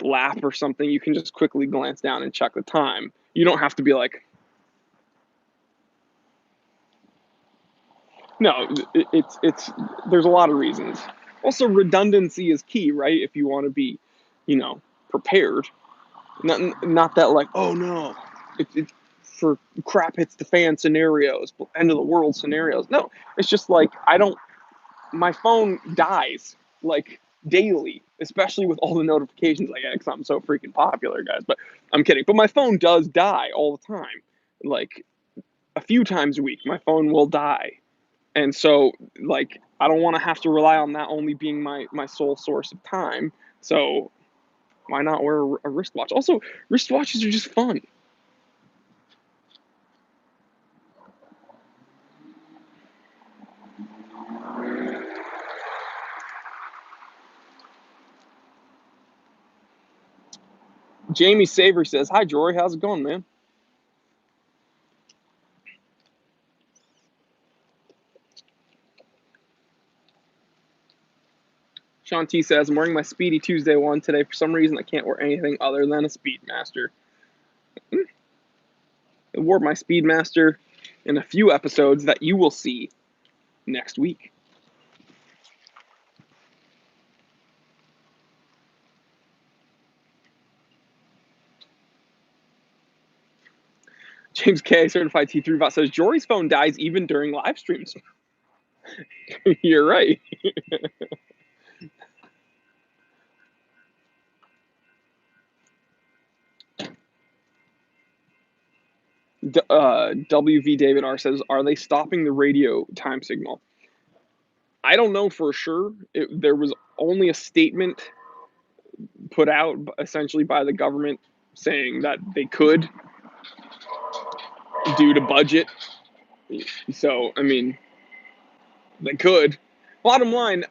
lap or something, you can just quickly glance down and check the time. You don't have to be like, no, it's there's a lot of reasons. Also, redundancy is key, right? If you want to be, prepared. Not that like, oh no, it's for crap hits the fan scenarios, end of the world scenarios. No, it's just like my phone dies like daily, especially with all the notifications I get because I'm so freaking popular, guys. But I'm kidding. But my phone does die all the time. Like a few times a week, my phone will die. And so like I don't want to have to rely on that only being my sole source of time. So why not wear a wristwatch? Also, wristwatches are just fun. Jamie Savory says, "Hi, Jory. How's it going, man?" Sean T says, "I'm wearing my Speedy Tuesday one today. For some reason, I can't wear anything other than a Speedmaster." I wore my Speedmaster in a few episodes that you will see next week. James K, certified T3 bot, says, "Jory's phone dies even during live streams." You're right. WV David R says, "Are they stopping the radio time signal?" I don't know for sure. There was only a statement put out essentially by the government saying that they could due to budget. So, I mean, they could. Bottom line,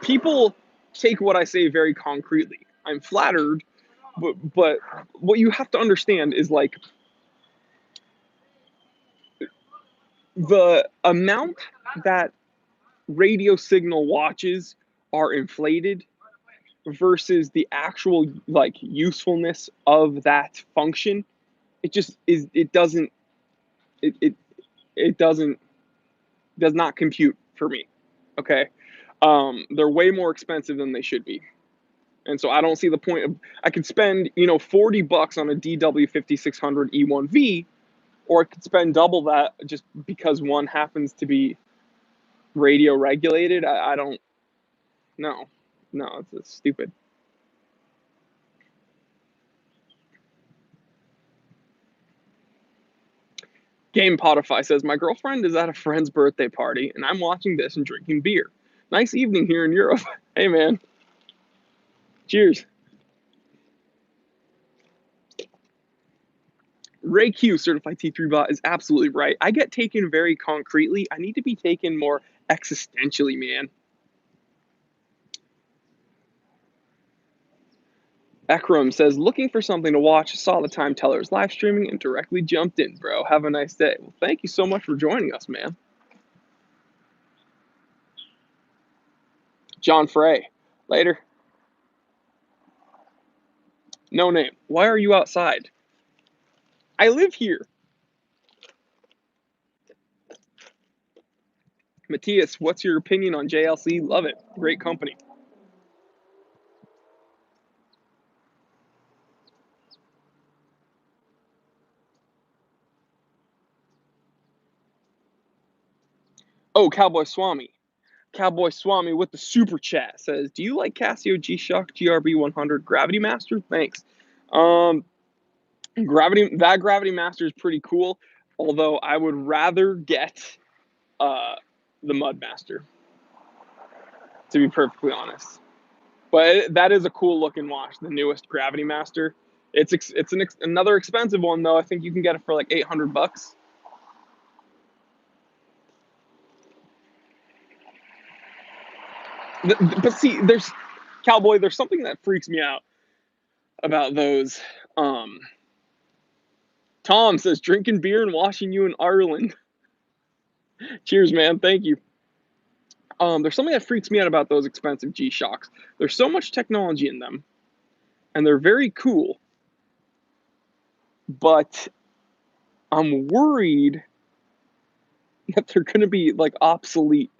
people take what I say very concretely. I'm flattered, but what you have to understand is like the amount that radio signal watches are inflated versus the actual like usefulness of that function. It just is. It doesn't. It does not compute for me. Okay, they're way more expensive than they should be, and so I don't see the point of. I could spend $40 on a DW 5600 E1V, or I could spend double that just because one happens to be radio regulated. I don't. No, it's stupid. Game Potify says, "My girlfriend is at a friend's birthday party, and I'm watching this and drinking beer. Nice evening here in Europe." Hey, man. Cheers. Ray Q, certified T3 bot, is absolutely right. I get taken very concretely. I need to be taken more existentially, man. Ekram says, "Looking for something to watch. Saw the time tellers live streaming and directly jumped in, bro. Have a nice day." Well, thank you so much for joining us, man. John Frey. Later. No name. Why are you outside? I live here. Matthias, what's your opinion on JLC? Love it. Great company. Oh, Cowboy Swami. Cowboy Swami with the super chat says, "Do you like Casio G-Shock GRB 100 Gravity Master?" Thanks. Gravity Master is pretty cool, although I would rather get the Mud Master, to be perfectly honest. But that is a cool looking watch, the newest Gravity Master. It's another expensive one though. I think you can get it for like $800. But see, there's something that freaks me out about those. Tom says, "Drinking beer and watching you in Ireland." Cheers, man. Thank you. There's something that freaks me out about those expensive G-Shocks. There's so much technology in them, and they're very cool. But I'm worried that they're going to be like obsolete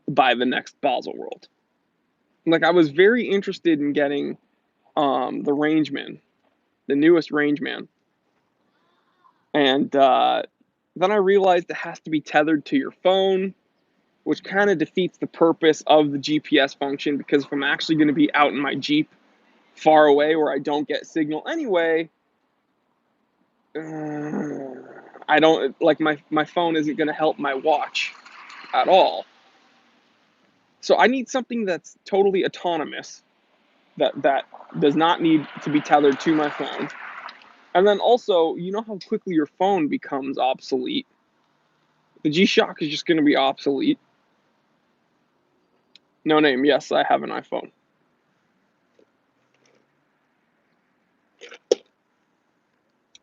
by the next Baselworld. Like I was very interested in getting the Rangeman, the newest Rangeman, and then I realized it has to be tethered to your phone, which kind of defeats the purpose of the GPS function, because if I'm actually going to be out in my Jeep far away where I don't get signal anyway, I don't like my phone isn't going to help my watch at all. So I need something that's totally autonomous, that does not need to be tethered to my phone. And then also, you know how quickly your phone becomes obsolete. The G-Shock is just going to be obsolete. No name. Yes, I have an iPhone.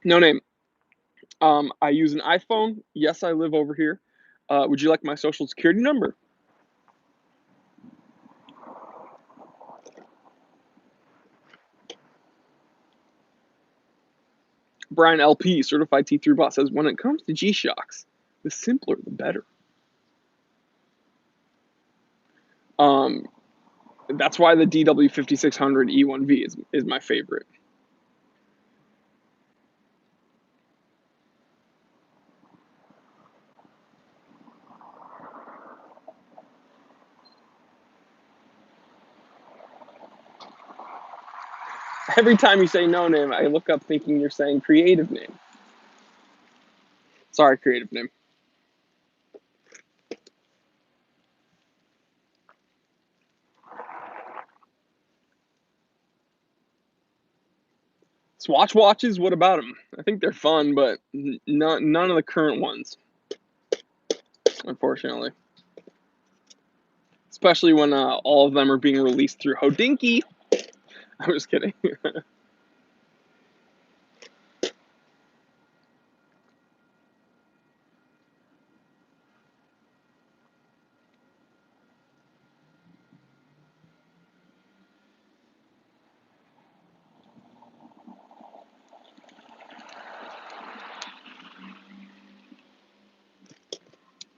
No name. I use an iPhone. Yes, I live over here. Would you like my social security number? Brian LP, certified T3 bot, says when it comes to G-Shocks, the simpler the better. Um, that's why the DW5600 E1V is my favorite. Every time you say no name, I look up thinking you're saying creative name. Sorry, creative name. Swatch watches, what about them? I think they're fun, but none of the current ones, unfortunately. Especially when all of them are being released through Hodinkee. I'm just kidding.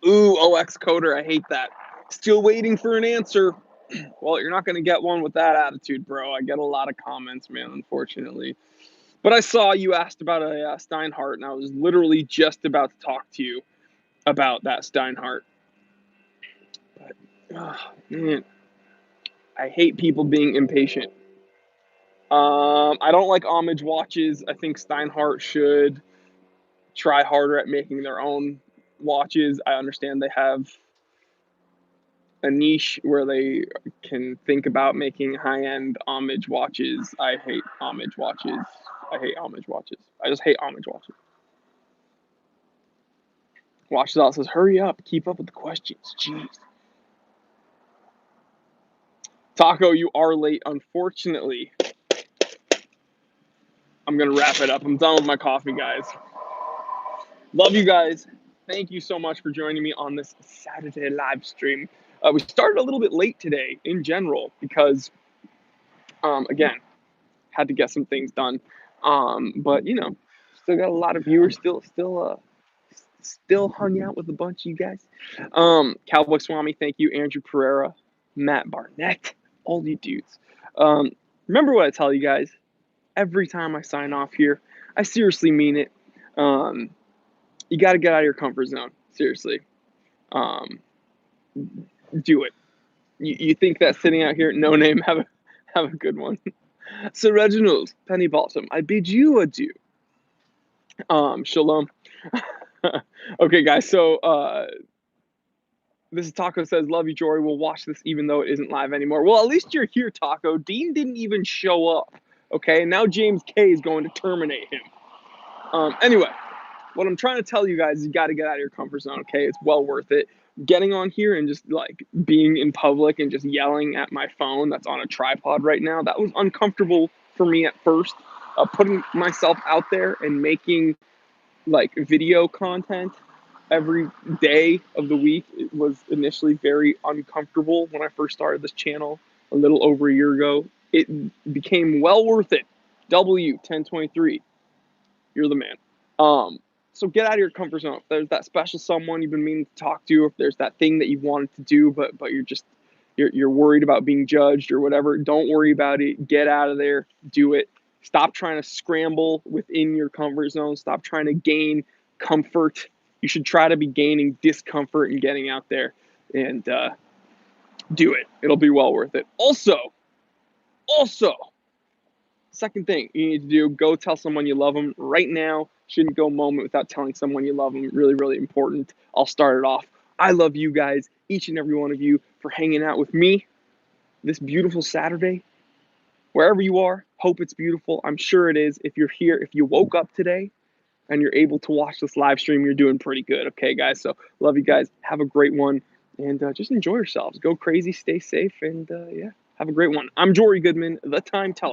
Ooh, OX Coder, I hate that. Still waiting for an answer. Well, you're not going to get one with that attitude, bro. I get a lot of comments, man, unfortunately. But I saw you asked about a Steinhardt, and I was literally just about to talk to you about that Steinhardt. But, man, I hate people being impatient. I don't like homage watches. I think Steinhardt should try harder at making their own watches. I understand they have a niche where they can think about making high-end homage watches. I hate homage watches. I hate homage watches. I just hate homage watches. Watches out says, hurry up, keep up with the questions. Jeez. Taco, you are late, unfortunately. I'm gonna wrap it up. I'm done with my coffee, guys. Love you guys. Thank you so much for joining me on this Saturday live stream. We started a little bit late today in general because, again, had to get some things done. But you know, still got a lot of viewers. Still hung out with a bunch of you guys. Cowboy Swami, thank you. Andrew Pereira, Matt Barnett, all you dudes. Remember what I tell you guys every time I sign off here. I seriously mean it. You got to get out of your comfort zone. Seriously. Do it. You think that sitting out here, no name, have a good one. So Reginald, Penny Bottom, I bid you adieu. Shalom. Okay, guys. So this is Taco says, "Love you, Jory. We'll watch this even though it isn't live anymore." Well, at least you're here, Taco. Dean didn't even show up. Okay, now James K is going to terminate him. Anyway, what I'm trying to tell you guys is you got to get out of your comfort zone. Okay, it's well worth it. Getting on here and just like being in public and just yelling at my phone that's on a tripod right now, that was uncomfortable for me at first. Putting myself out there and making like video content every day of the week, it was initially very uncomfortable when I first started this channel a little over a year ago. It became well worth it. W1023, you're the man. So get out of your comfort zone. If there's that special someone you've been meaning to talk to, if there's that thing that you wanted to do, but you're worried about being judged or whatever, don't worry about it. Get out of there. Do it. Stop trying to scramble within your comfort zone. Stop trying to gain comfort. You should try to be gaining discomfort and getting out there and do it. It'll be well worth it. Also, second thing you need to do, go tell someone you love them right now. Shouldn't go a moment without telling someone you love them. Really, really important. I'll start it off. I love you guys, each and every one of you, for hanging out with me this beautiful Saturday. Wherever you are, hope it's beautiful. I'm sure it is. If you're here, if you woke up today and you're able to watch this live stream, you're doing pretty good. Okay, guys? So love you guys. Have a great one. And just enjoy yourselves. Go crazy, stay safe, and yeah, have a great one. I'm Jory Goodman, the Time Teller.